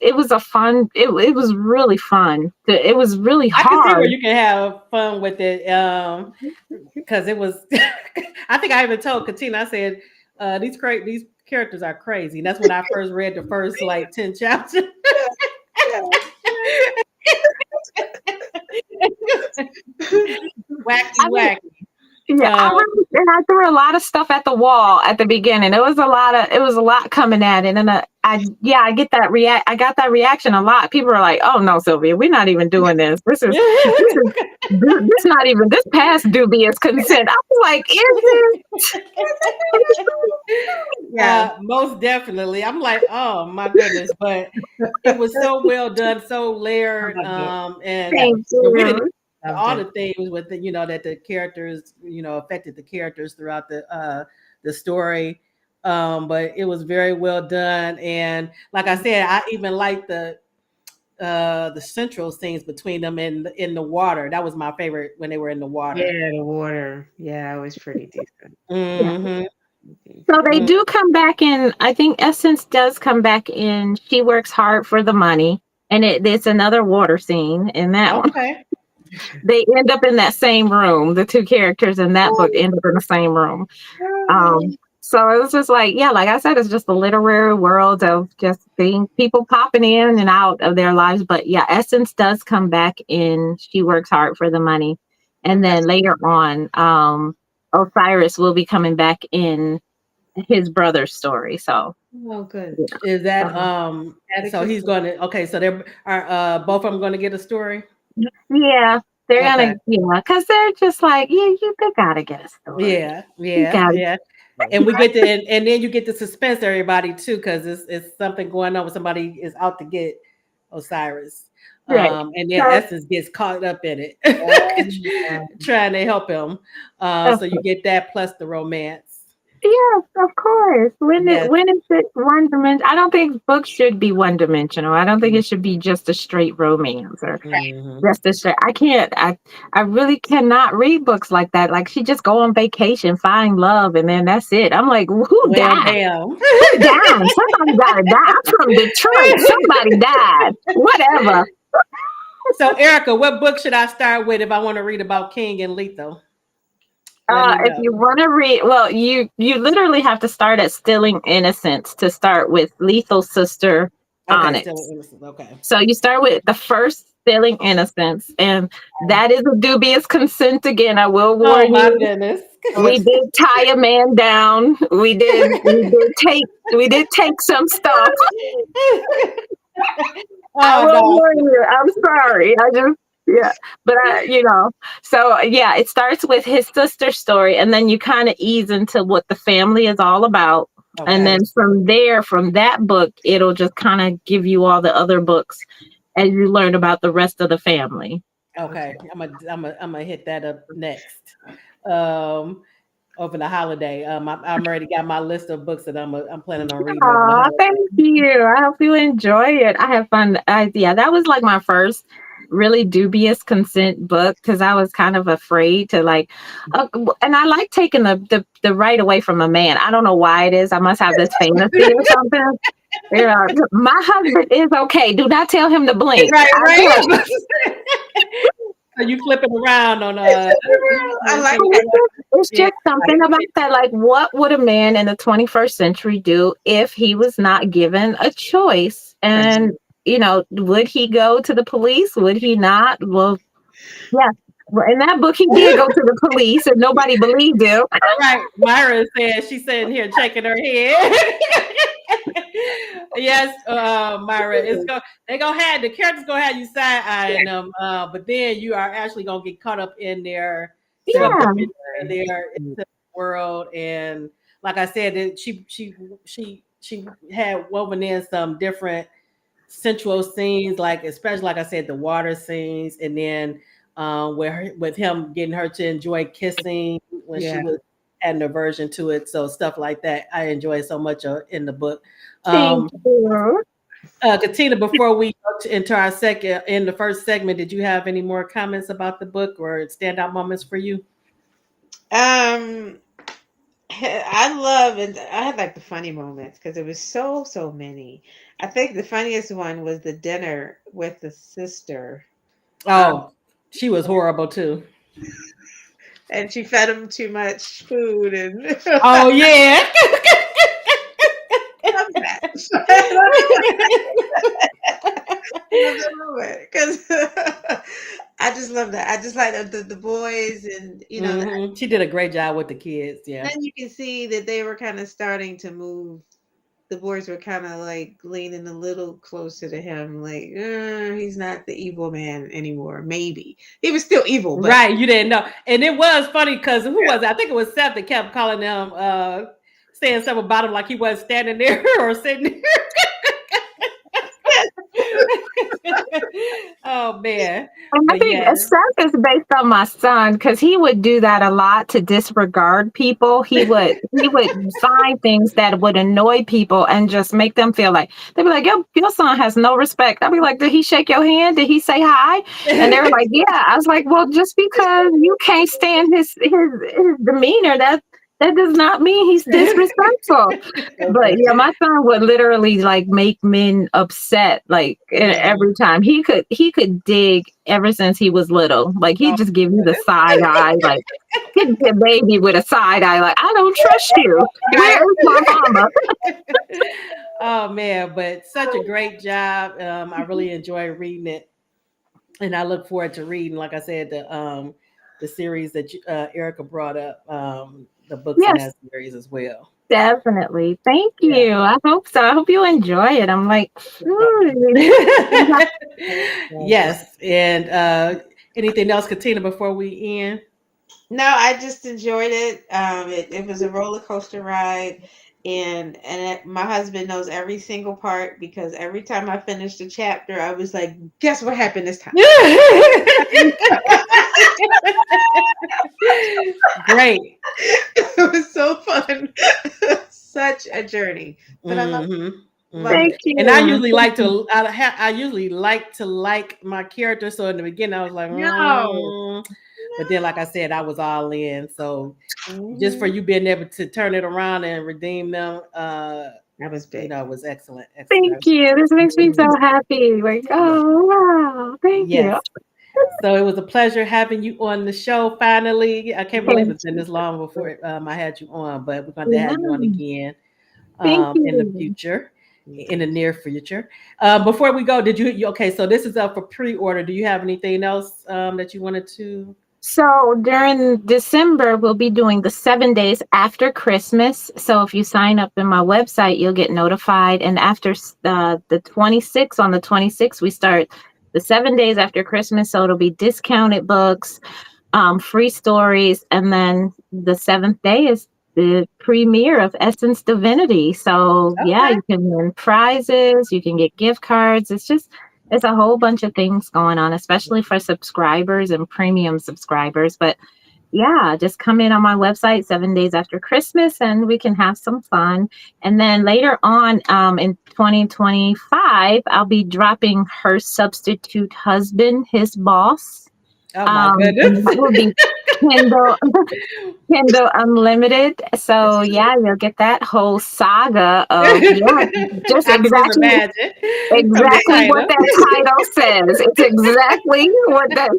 really fun. It was really hard. I can see where you can have fun with it. Because it was, I think I even told Katina, I said, these characters are crazy. And that's when I first read the first 10 chapters. Wacky. And I threw a lot of stuff at the wall at the beginning. It was a lot coming at it, and I get that I got that reaction a lot. People are like, "Oh no, Sylvia, we're not even doing this. This not even this past dubious consent." I was like, "Is it?" Yeah, most definitely. I'm like, oh my goodness, but it was so well done, so layered, and we didn't. All the things with that the characters affected the characters throughout the story, but it was very well done. And like I said, I even liked the central scenes between them in the water. That was my favorite, when they were in the water. The water. It was pretty decent. So they do come back in. I think Essence does come back in. She works hard for the money, and it's another water scene in that one. They end up in that same room. The 2 characters in that book end up in the same room. So it was just like, like I said, it's just the literary world of just seeing people popping in and out of their lives. But Essence does come back in. She works hard for the money. And then later on, Osiris will be coming back in his brother's story. So good. Is that so he's gonna so they're both of them gonna get a story? Yeah, they're gonna, because they're just like, they gotta get a story. Yeah. And we get and then you get the suspense, everybody too, because it's something going on with somebody is out to get Osiris, and then Essence gets caught up in it, trying to help him. So you get that plus the romance. Yes, of course. When is it one dimension? I don't think books should be one dimensional. I don't think it should be just a straight romance or just a straight. I really cannot read books like that. Like, she just go on vacation, find love, and then that's it. I'm like, who died? Who died? Somebody gotta die. I'm from Detroit. Somebody died. Whatever. So, Erica, what book should I start with if I want to read about King and Letho? Let me If know. you want to read, well, you literally have to start at Stealing Innocence to start with Lethal's sister Okay, still Onyx. innocent. Okay. So you start with the first Stealing Innocence, and that is a dubious consent again. I will Oh warn my you. goodness. We did tie a man down. We did take some stuff. I Oh will no. warn you. I'm sorry. Yeah, but so yeah, it starts with his sister's story, and then you kind of ease into what the family is all about. And Okay. then from there, from that book, it'll just kind of give you all the other books as you learn about the rest of the family. Okay. I'm gonna hit that up next. Um, over the holiday. I'm already got my list of books that I'm planning on reading over the Oh, thank holiday. you. I hope you enjoy it. I have fun. Yeah, that was like my first really dubious consent book because I was kind of afraid to and I like taking the right away from a man. I don't know why it is. I must have this fantasy or something. Yeah, my husband is okay. Do not tell him to blink. Right, I blink. right. So you flipping around on I like It's that. yeah, just something about that. Like, what would a man in the 21st century do if he was not given a choice? And, would he go to the police? Would he not? Well, yeah. Well, in that book, he did go to the police and nobody believed him. right. Myra said she's sitting here shaking her head. Yes, Myra, they gonna have the characters gonna have you side eyeing them, but then you are actually gonna get caught up in their swept up Yeah. in their into the world. And like I said, she had woven in some different sensual scenes, like especially like I said, the water scenes, and then with him getting her to enjoy kissing when she Yeah. was had an aversion to it. So stuff like that, I enjoy so much in the book. Thank Um, you. Katina, before we go into our second in the first segment, did you have any more comments about the book or standout moments for you? Um, I love and I had like the funny moments because it was so many. I think the funniest one was the dinner with the sister. Um, Oh, she was horrible too. and she fed him too much food and Oh yeah. love that. Because I just love that. I just like the boys, and She did a great job with the kids. Yeah. then you can see that they were kind of starting to move. The boys were kind of like leaning a little closer to him, like he's not the evil man anymore. Maybe he was still evil, but Right, you didn't know. And it was funny because who was it? I think it was Seth that kept calling them saying something about him like he wasn't standing there or sitting there. Oh man. And I But think yeah. Seth is based on my son because he would do that a lot to disregard people. He would find things that would annoy people and just make them feel like they'd be like, your son has no respect. I'd be like, did he shake your hand? Did he say hi? And they were like, yeah. I was like, well, just because you can't stand his demeanor, that does not mean he's disrespectful. But yeah, my son would literally like make men upset like every time. He could dig ever since he was little. Like he'd Oh, just give you the side eye, like hit the baby with a side eye, like I don't trust you. right. Where is my mama? Oh man, but such a great job. I really enjoy reading it. And I look forward to reading, like I said, the series that Erica brought up, the books in Yes, that series as well. definitely. Thank Yeah. you. I hope so. I hope you enjoy it. I'm like, Yes. And anything else, Katina, before we end? no, I just enjoyed it. It was a roller coaster ride, my husband knows every single part because every time I finished a chapter, I was like, "Guess what happened this time?" Great. It was so fun, such a journey. But I hmm loved thank it. And I you. usually like to, I usually like to like my character. So in the beginning, I was like, No, but then, like I said, I was all in. So just for Mhm. you being able to turn it around and redeem them, That was big. It was excellent. Thank you. This makes me so happy. Like, oh, wow. Thank you. Yes. So it was a pleasure having you on the show finally. I can't believe it's been this long before I had you on, but we're going to have you on again Thank in the you. future, in the near future. Before we go, okay, so this is up for pre-order. Do you have anything else that you wanted to? So during December, we'll be doing the 7 days after Christmas. So if you sign up in my website, you'll get notified. And after the 26th, on the 26th, we start the 7 days after Christmas. So it'll be discounted books, free stories. And then the seventh day is the premiere of Essence Divinity. So yeah, Okay. you can win prizes, you can get gift cards. It's a whole bunch of things going on, especially for subscribers and premium subscribers. But yeah, just come in on my website 7 days after Christmas and we can have some fun. And then later on in 2025, I'll be dropping Her Substitute Husband, His Boss. Oh my And goodness. that will be Kindle Kindle Unlimited. So yeah, you'll get that whole saga of just I can just exactly imagine from the exactly what title. that title says. It's exactly what that.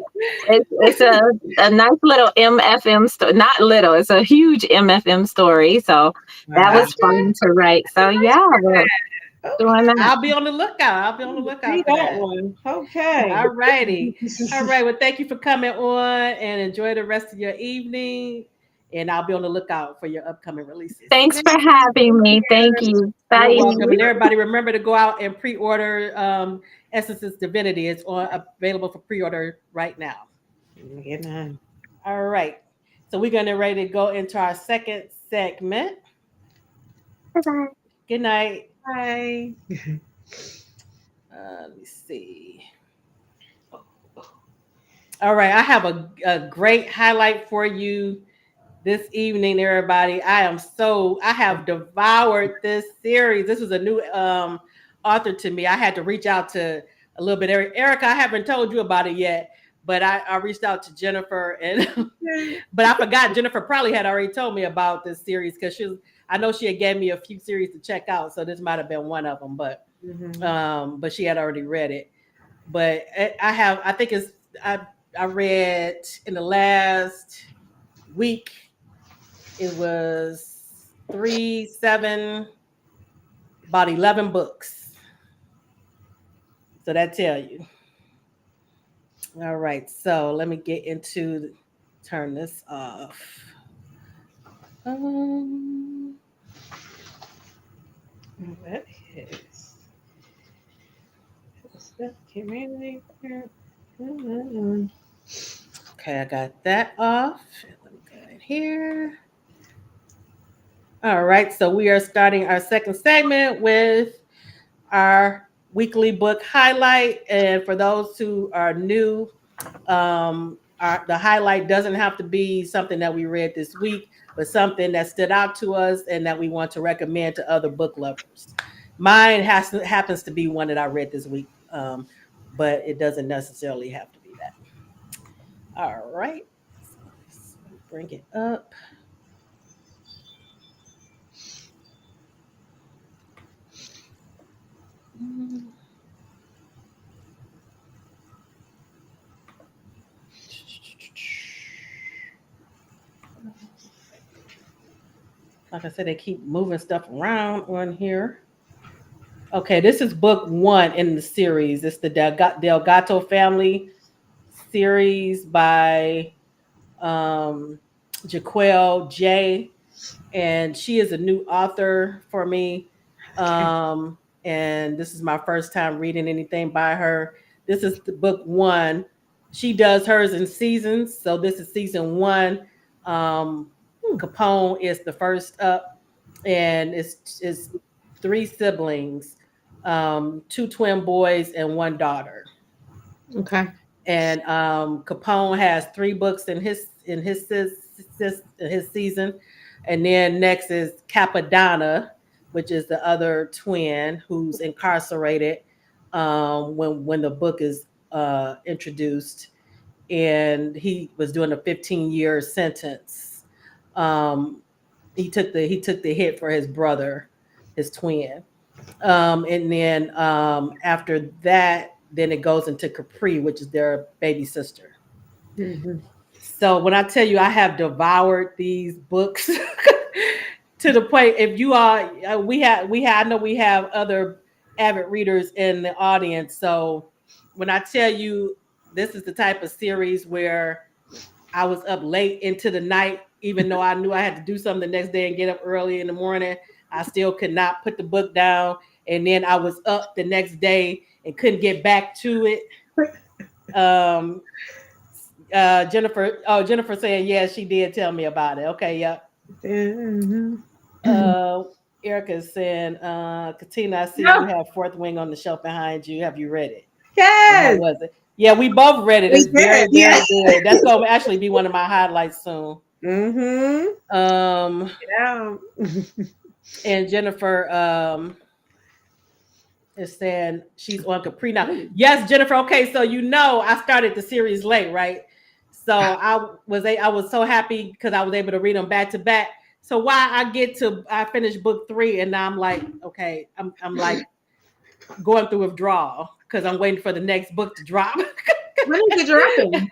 It's a nice little MFM story. Not little. It's a huge MFM story. So that Wow. was fun to write. So yeah, we're doing that. I'll be on the lookout. I'll be on the See lookout for that that. one. Okay. All righty. All right. Well, thank you for coming on and enjoy the rest of your evening. And I'll be on the lookout for your upcoming releases. Thanks for having me. Thank you. You're Bye. welcome. And everybody, remember to go out and pre-order Essence's Divinity. It's available for pre-order right now. Amen. All right. So we're going to ready to go into our second segment. Bye-bye. Good night. Bye. Let me see. All right. I have a great highlight for you this evening, everybody. I have devoured this series. This is a new author to me. I had to reach out to a little bit. Erica, I haven't told you about it yet, but I reached out to Jennifer, and but I forgot Jennifer probably had already told me about this series because I know she had gave me a few series to check out, so this might have been one of them, but she had already read it. But I read in the last week. It was 3, 7, about 11 books. So that tell you. All right. So let me turn this off. That is. Okay, I got that off. Let me go in here. All right. So we are starting our second segment with our weekly book highlight. And for those who are new, the highlight doesn't have to be something that we read this week, but something that stood out to us and that we want to recommend to other book lovers. Mine happens to be one that I read this week, but it doesn't necessarily have to be that. All right. So let's bring it up. Like I said, they keep moving stuff around on here. Okay, this is book 1 in the series. It's the Delgado family series by Jaquel J. And she is a new author for me. And this is my first time reading anything by her. This is the book 1. She does hers in seasons. So this is season 1. Capone is the first up. And it's 3 siblings, 2 twin boys and 1 daughter. Okay. And Capone has 3 books in his season, and then next is Capadonna, which is the other twin who's incarcerated when the book is introduced, and he was doing a 15-year sentence. He took the hit for his brother, his twin. And then after that, then it goes into Capri, which is their baby sister. Mhm. So when I tell you I have devoured these books to the point, if you are, I know we have other avid readers in the audience. So when I tell you this is the type of series where I was up late into the night, even though I knew I had to do something the next day and get up early in the morning, I still could not put the book down. And then I was up the next day and couldn't get back to it. Um, Jennifer saying, yeah, she did tell me about it. Okay, yep. Mhm. Uh, Erica's saying, Katina, I see you No. have Fourth Wing on the shelf behind you. Have you read it? And how Yes, was it? Yeah, we both read it. we It's very, did. very Yes. good. That's going to actually be one of my highlights soon. Mhm. Um, Yeah. and Jennifer is saying she's on Capri now. Yes, Jennifer. Okay, so I started the series late, right? So I was so happy because I was able to read them back to back. So why I finished book 3 and now I'm like, okay, I'm like going through withdrawal because I'm waiting for the next book to drop. When is it dropping?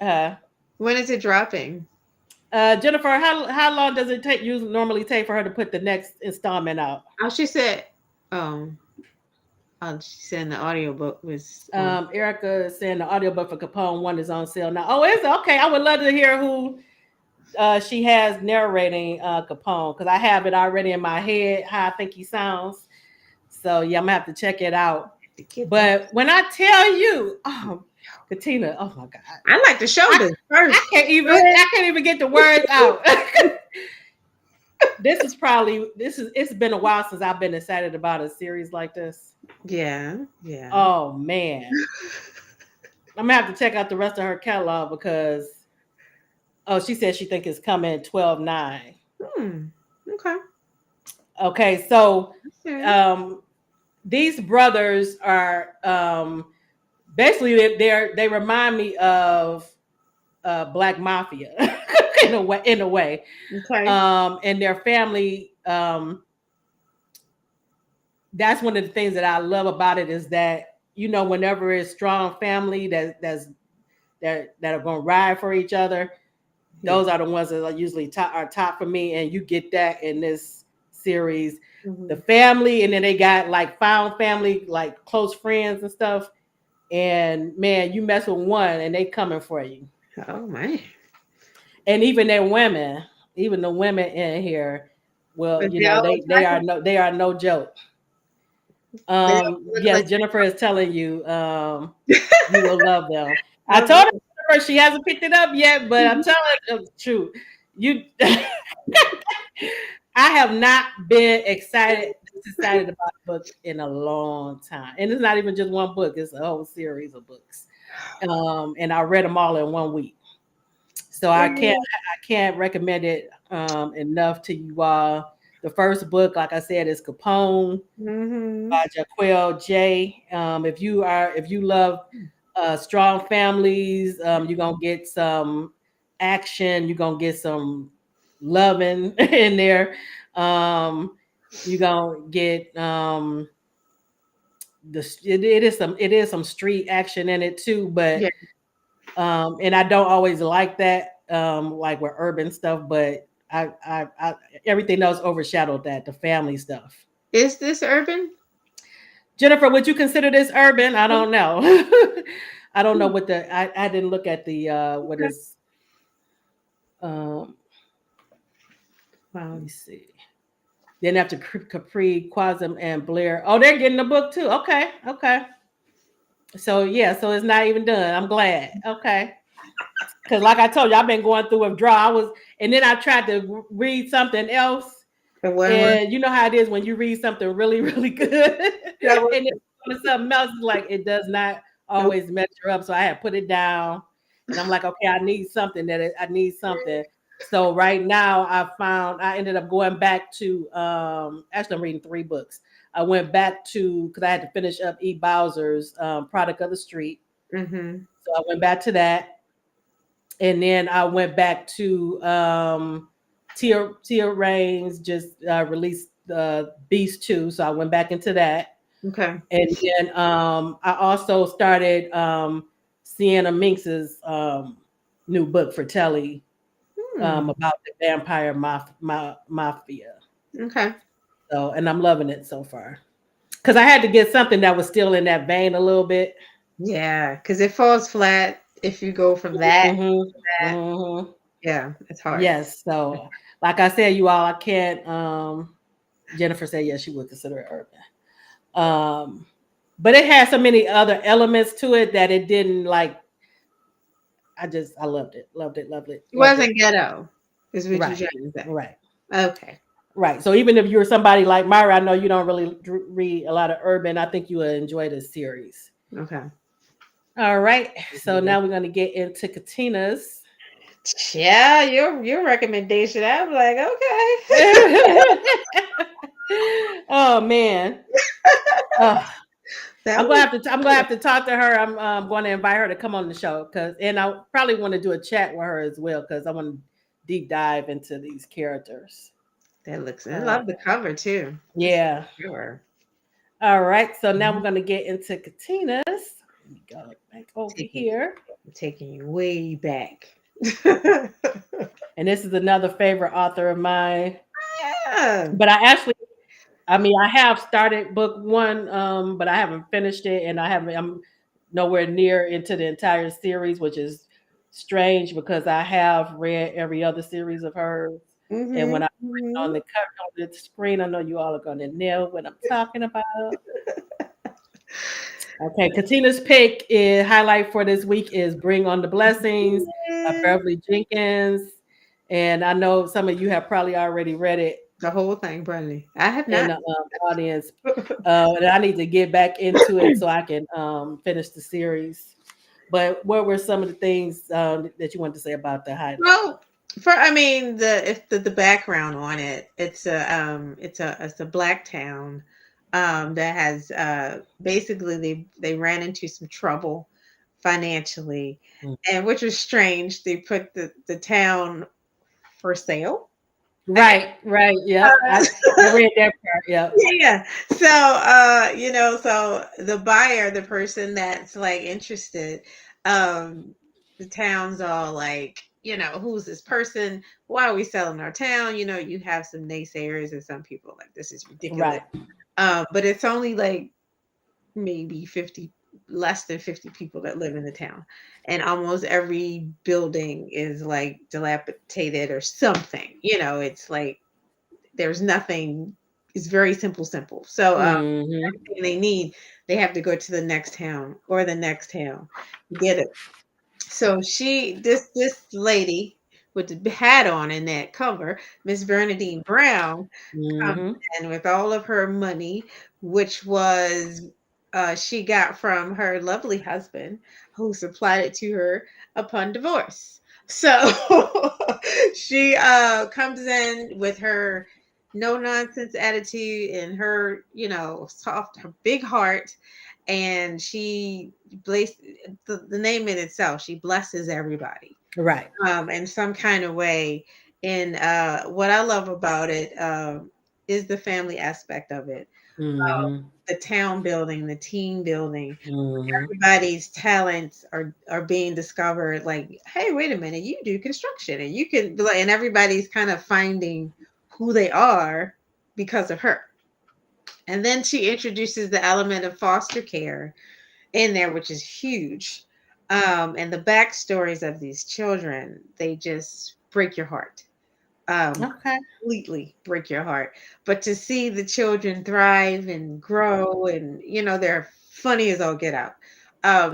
uh, When is it dropping? Jennifer, how long does it normally take for her to put the next installment out? Oh, she said, um, she said the audiobook was on. Erica is saying the audiobook for Capone 1 is on sale now. Oh, is it? Okay. I would love to hear who she has narrating Capone because I have it already in my head how I think he sounds. So yeah, I'm gonna have to check it out. But when I tell you, Katina, oh my God, I like the show this first. I can't even get the words out. It's been a while since I've been excited about a series like this. Yeah, yeah. Oh man. I'm gonna have to check out the rest of her catalog because she said she think it's coming 12/9. Okay. Okay, so Okay. these brothers are basically they remind me of Black Mafia in a way. Okay. And their family that's one of the things that I love about it is that whenever it's strong family that are going to ride for each other, those are the ones that are usually top for me, and you get that in this series. Mm-hmm. The family, and then they got like found family, like close friends and stuff. And man, you mess with one, and they coming for you. Oh man! And even the women in here, well, they are no joke. Yes, Jennifer is telling you, you will love them. I told her she hasn't picked it up yet, but I'm telling her, true. You, I have not been excited about a book in a long time, and it's not even just one book; it's a whole series of books. And I read them all in 1 week, so I can't recommend it enough to you all. The first book, like I said, is Capone by Jaquel J. If you love strong families, you're gonna get some action. You're gonna get some loving in there. You're gonna get it is some street action in it too, but and I don't always like that like with urban stuff, but I everything else overshadowed that, the family stuff. Is this urban? Jennifer, would you consider this urban? I don't know. I don't know what I didn't look at the what is let me see. Then after Capri, Quasum, and Blair. Oh, they're getting the book too. Okay. So yeah, so it's not even done. I'm glad. Okay. Because like I told you, I've been going through withdrawal. And then I tried to read something else. And you know how it is when you read something really, really good. And then something else is like it does not always measure up. So I had put it down. And I'm like, okay, I need something. So right now I ended up going back to actually I'm reading 3 books. I went back to because I had to finish up E. Bowser's Product of the Street. Mm-hmm. So I went back to that. And then I went back to Tia Raines just released the Beast 2, so I went back into that. Okay. And then I also started Sienna Minx's new book for Telly Hmm. about the vampire mafia. Okay. So, and I'm loving it so far. Because I had to get something that was still in that vein a little bit. Yeah, because it falls flat if you go from that Hmm. to that. Hmm. Yeah, it's hard. Yes. So, like I said, you all, I can't. Jennifer said, yes, she would consider it urban. But it had so many other elements to it that it didn't like. I loved it, loved it, loved it, It loved it. wasn't ghetto, is what you're Right, trying to say. right, Okay. right. So even if you're somebody like Myra, I know you don't really read a lot of urban. I think you would enjoy this series. Okay. All right. So now we're going to get into Katina's. Yeah, your recommendation. I'm like, okay. Oh man. Uh, That was I'm gonna have to talk to her. I'm going to invite her to come on the show and I probably want to do a chat with her as well because I want to deep dive into these characters. that looks. I Uh, love the cover too. That's yeah. sure. All right. So now we're Mhm. going to get into Katina's. Let me go back over Taking here. taking you way back. And this is another favorite author of mine. Yeah. But I mean, I have started book one, but I haven't finished it, and I'm nowhere near into the entire series, which is strange because I have read every other series of hers. And when Hmm. I put it Hmm. on the screen, I know you all are going to know what I'm talking about. Okay, Katina's pick is highlight for this week is "Bring on the Blessings" by Beverly Jenkins, and I know some of you have probably already read it The whole thing, Bradley. I have in not. the audience. And I need to get back into it so I can finish the series. But what were some of the things that you wanted to say about the highlight? Well, for I mean the background on it, it's a black town that has basically they ran into some trouble financially, Mm. and which was strange. They put the town for sale. Right, right. Yep. Uh, I read that part. Yep. yeah, yeah. So, so the buyer, the person that's like interested, the town's all like, who's this person? Why are we selling our town? You have some naysayers and some people like this is ridiculous. Right. But it's only like maybe 50, less than 50 people that live in the town. And almost every building is like dilapidated or something. It's like there's nothing. It's very simple. So Hmm. everything they need, they have to go to the next town or the next town to get it. So this lady with the hat on in that cover, Miss Bernadine Brown, comes Hmm. in with all of her money, which was she got from her lovely husband, who supplied it to her upon divorce. So she comes in with her no nonsense attitude and her, soft, her big heart, and she bless the name in itself. She blesses everybody Right. in some kind of way. And what I love about it is the family aspect of it, Hmm. the town building, the team building. Hmm. Everybody's talents are being discovered. Like, hey, wait a minute, you do construction, and you can, and everybody's kind of finding who they are because of her. And then she introduces the element of foster care in there, which is huge. And the backstories of these children, they just break your heart. Okay. Completely break your heart. But to see the children thrive and grow, and they're funny as all get out. And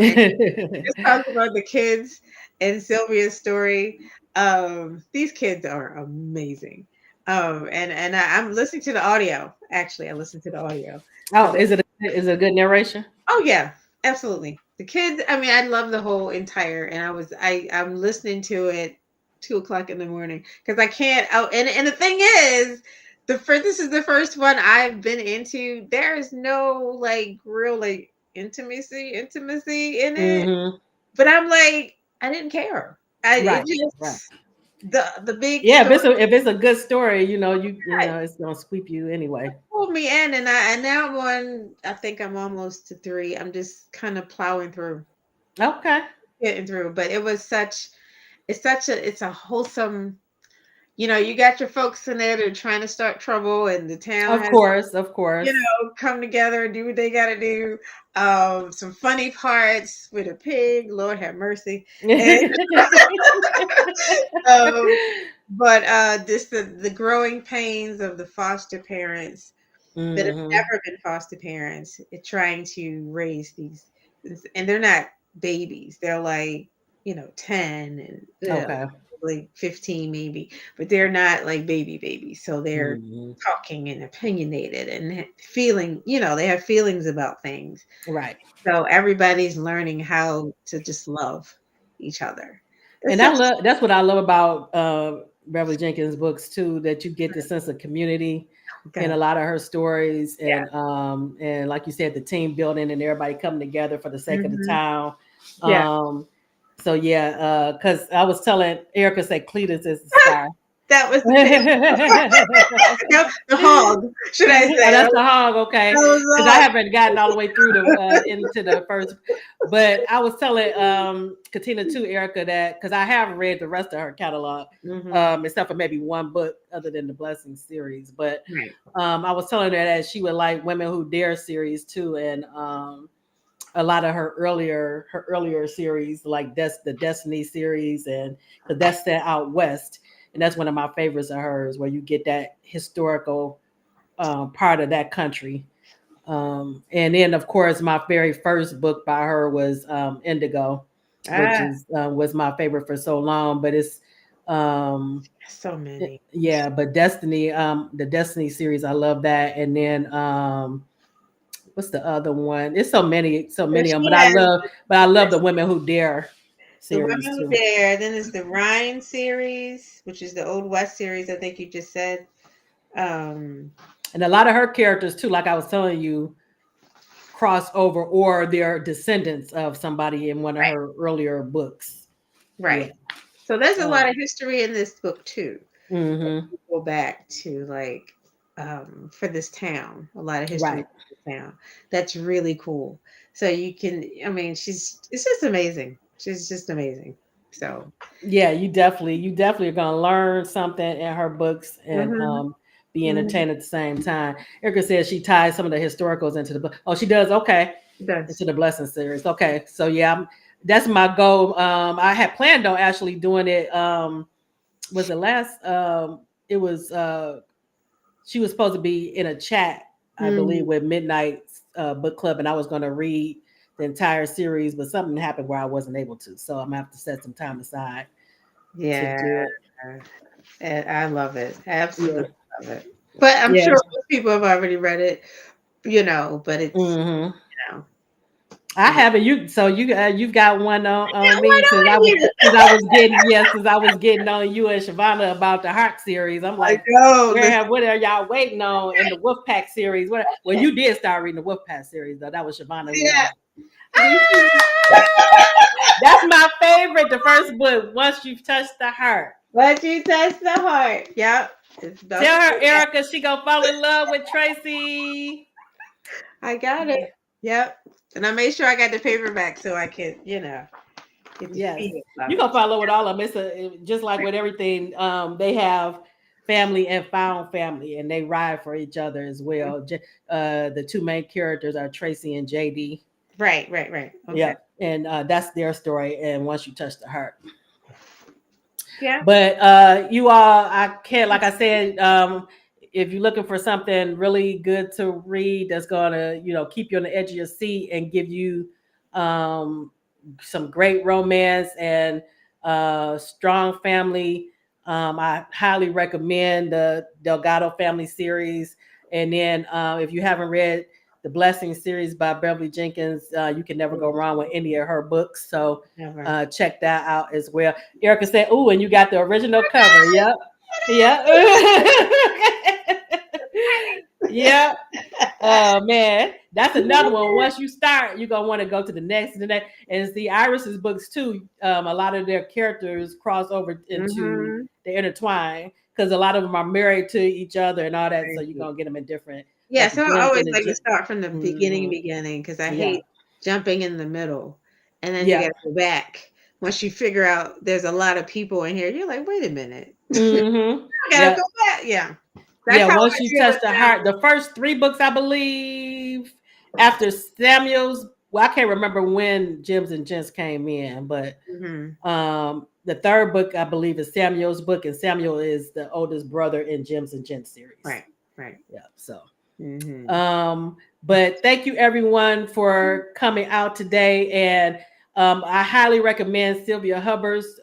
just talk about the kids and Sylvia's story. These kids are amazing. I'm listening to the audio. Actually, I listened to the audio. Oh, is it a good narration? Oh yeah, absolutely. The kids. I mean, I love the whole entire, and I'm listening to it 2 o'clock in the morning because I can't. Oh, and the thing is, this is the first one I've been into. There is no like real like intimacy in it, Hmm. but I'm like, I didn't care. I it Right. Right. just the big Yeah, story if it's a good story, you know it's gonna sweep you anyway. pulled me in, and now I'm on. I think I'm almost to three. I'm just kind of plowing through, Okay. getting through. But it was such. It's a wholesome. You got your folks in there that are trying to start trouble, and the town Of has course, of course. come together and do what they got to do. Some funny parts with a pig. Lord have mercy. And um, but this the growing pains of the foster parents that have Hmm. never been foster parents trying to raise these, and they're not babies. They're like 10 and Okay. like 15 maybe, but they're not like babies. So they're Hmm. talking and opinionated and feeling. They have feelings about things. Right. So everybody's learning how to just love each other. It's And such that's what I love about Beverly Jenkins books too, that you get the sense of community in a God. lot of her stories, Yeah. and like you said, the team building and everybody coming together for the sake of the Hmm. town. Yeah. Um, so yeah, because I was telling Erica, said Cletus is the star. That was the pig. Oh, No, the hog, should I say? that's the hog, okay. That was Because the I hog. haven't gotten all the way through the into the first, but I was telling Katina too, Erica, that because I haven't read the rest of her catalog, Mhm. except for maybe one book other than the Blessing series. But Right. I was telling her that she would like Women Who Dare series too, and a lot of her earlier series, like the Destiny series, and because that's set out west, and that's one of my favorites of hers, where you get that historical part of that country. And then, of course, my very first book by her was Indigo, which Ah, is was my favorite for so long. But it's so many. yeah, but Destiny, the Destiny series, I love that. And then what's the other one? It's so So many of them. she But I has love, the Women Who Dare the Women series Who too. Dare. Then there's the Rhine series, which is the Old West series. I think you just said. Um, And a lot of her characters too, like I was telling you, cross over or they're descendants of somebody in one of right, her earlier books. Yeah. right. So there's a lot Um, of history in this book too. hmm. Go back to like for this town, a lot of history Right. for the town. That's really cool. So you can, I mean, it's just amazing. She's just amazing. So, Yeah, you definitely are gonna learn something in her books and hmm be hmm entertained at the same time. Erica says she ties some of the historicals into the book. Oh, she does. Okay, it into does. the Blessing series. Okay, so yeah, that's my goal. I had planned on actually doing it. Was the last? It was. She was supposed to be in a chat, I believe, Mm, with Midnight Book Club, and I was going to read the entire series, but something happened where I wasn't able to. So I'm gonna have to set some time aside to yeah, do it. I love it. Yeah. Absolutely love it. But I'm Yeah. sure most people have already read it, but it's, Hmm. you know, I yeah. haven't. You've got one on What me since I are was you? getting on you and Shavana about the Heart series. I'm I like, know. Listen, what are y'all waiting on in the Wolfpack series? Well, you did start reading the Wolfpack series though. That was Shavana who yeah. had it. That's my favorite. The first book. Once you've touched the heart. But you touch the heart. Yep. It's about Tell to her, be that. Erica, she gonna fall in love with Tracy. I got it. Yep. And I made sure I got the paperback so I could, get the Yes, feel of you it. gonna follow with all of them. Just like with everything. They have family and found family, and they ride for each other as well. The two main characters are Tracy and JD. Right, right, right. Okay. Yep, and that's their story. And once you touch the heart, Yeah. but you all, I can't. Like I said, if you're looking for something really good to read, that's gonna keep you on the edge of your seat and give you um, some great romance and strong family. I highly recommend the Delgado family series. And then if you haven't read the Blessing series by Beverly Jenkins, you can never go wrong with any of her books. So Never. check that out as well. Erica said, "Ooh, and you got the original cover." Yep. Yep. Yeah. Oh man, that's another one. Once you start, you're gonna want to go to the next and the next. And see Iris's books too. A lot of their characters cross over into they intertwine because a lot of them are married to each other and all that. So you're gonna get them in different. Yeah, Like so I Jim's always and like to start from the mm-hmm. beginning because I Yeah. hate jumping in the middle, and then you Yeah. got to go back. Once you figure out there's a lot of people in here, you're like, wait a minute, Mm-hmm. I gotta Yeah. go back. Yeah, that's Yeah. how Once I you feel touch with the heart, the first 3 books, I believe, after Samuel's. Well, I can't remember when Jims and Gents came in, but the 3rd book I believe is Samuel's book, and Samuel is the oldest brother in Jims and Gents series. Right. Yeah. So, Mm-hmm. but thank you everyone for coming out today, and I highly recommend Sylvia Hubbard's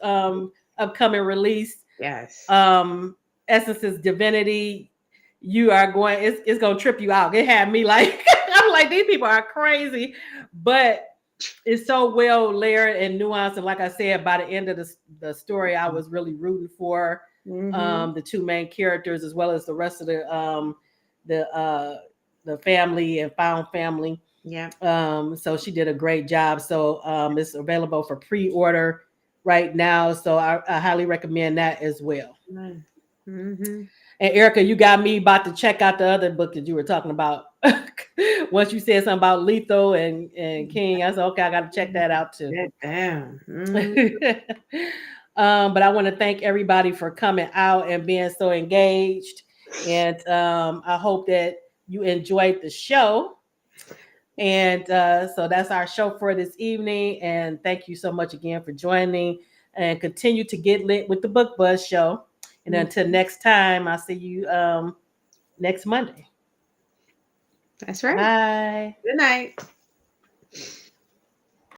upcoming release. Yes. Essence's Divinity. You are going. It's gonna trip you out. It had me like I'm like these people are crazy, but it's so well layered and nuanced. And like I said, by the end of the story, I was really rooting for the 2 main characters as well as the rest of the family and found family. Yeah. So she did a great job. So it's available for pre-order right now. So I highly recommend that as well. Mm-hmm. And Erica, you got me about to check out the other book that you were talking about. Once you said something about Lethal and King, I said, okay, I got to check that out too. Damn. But I want to thank everybody for coming out and being so engaged. And I hope that you enjoyed the show. And so that's our show for this evening. And thank you so much again for joining, and continue to get lit with the Book Buzz Show. And until next time, I'll see you next Monday. That's right. Bye. Good night.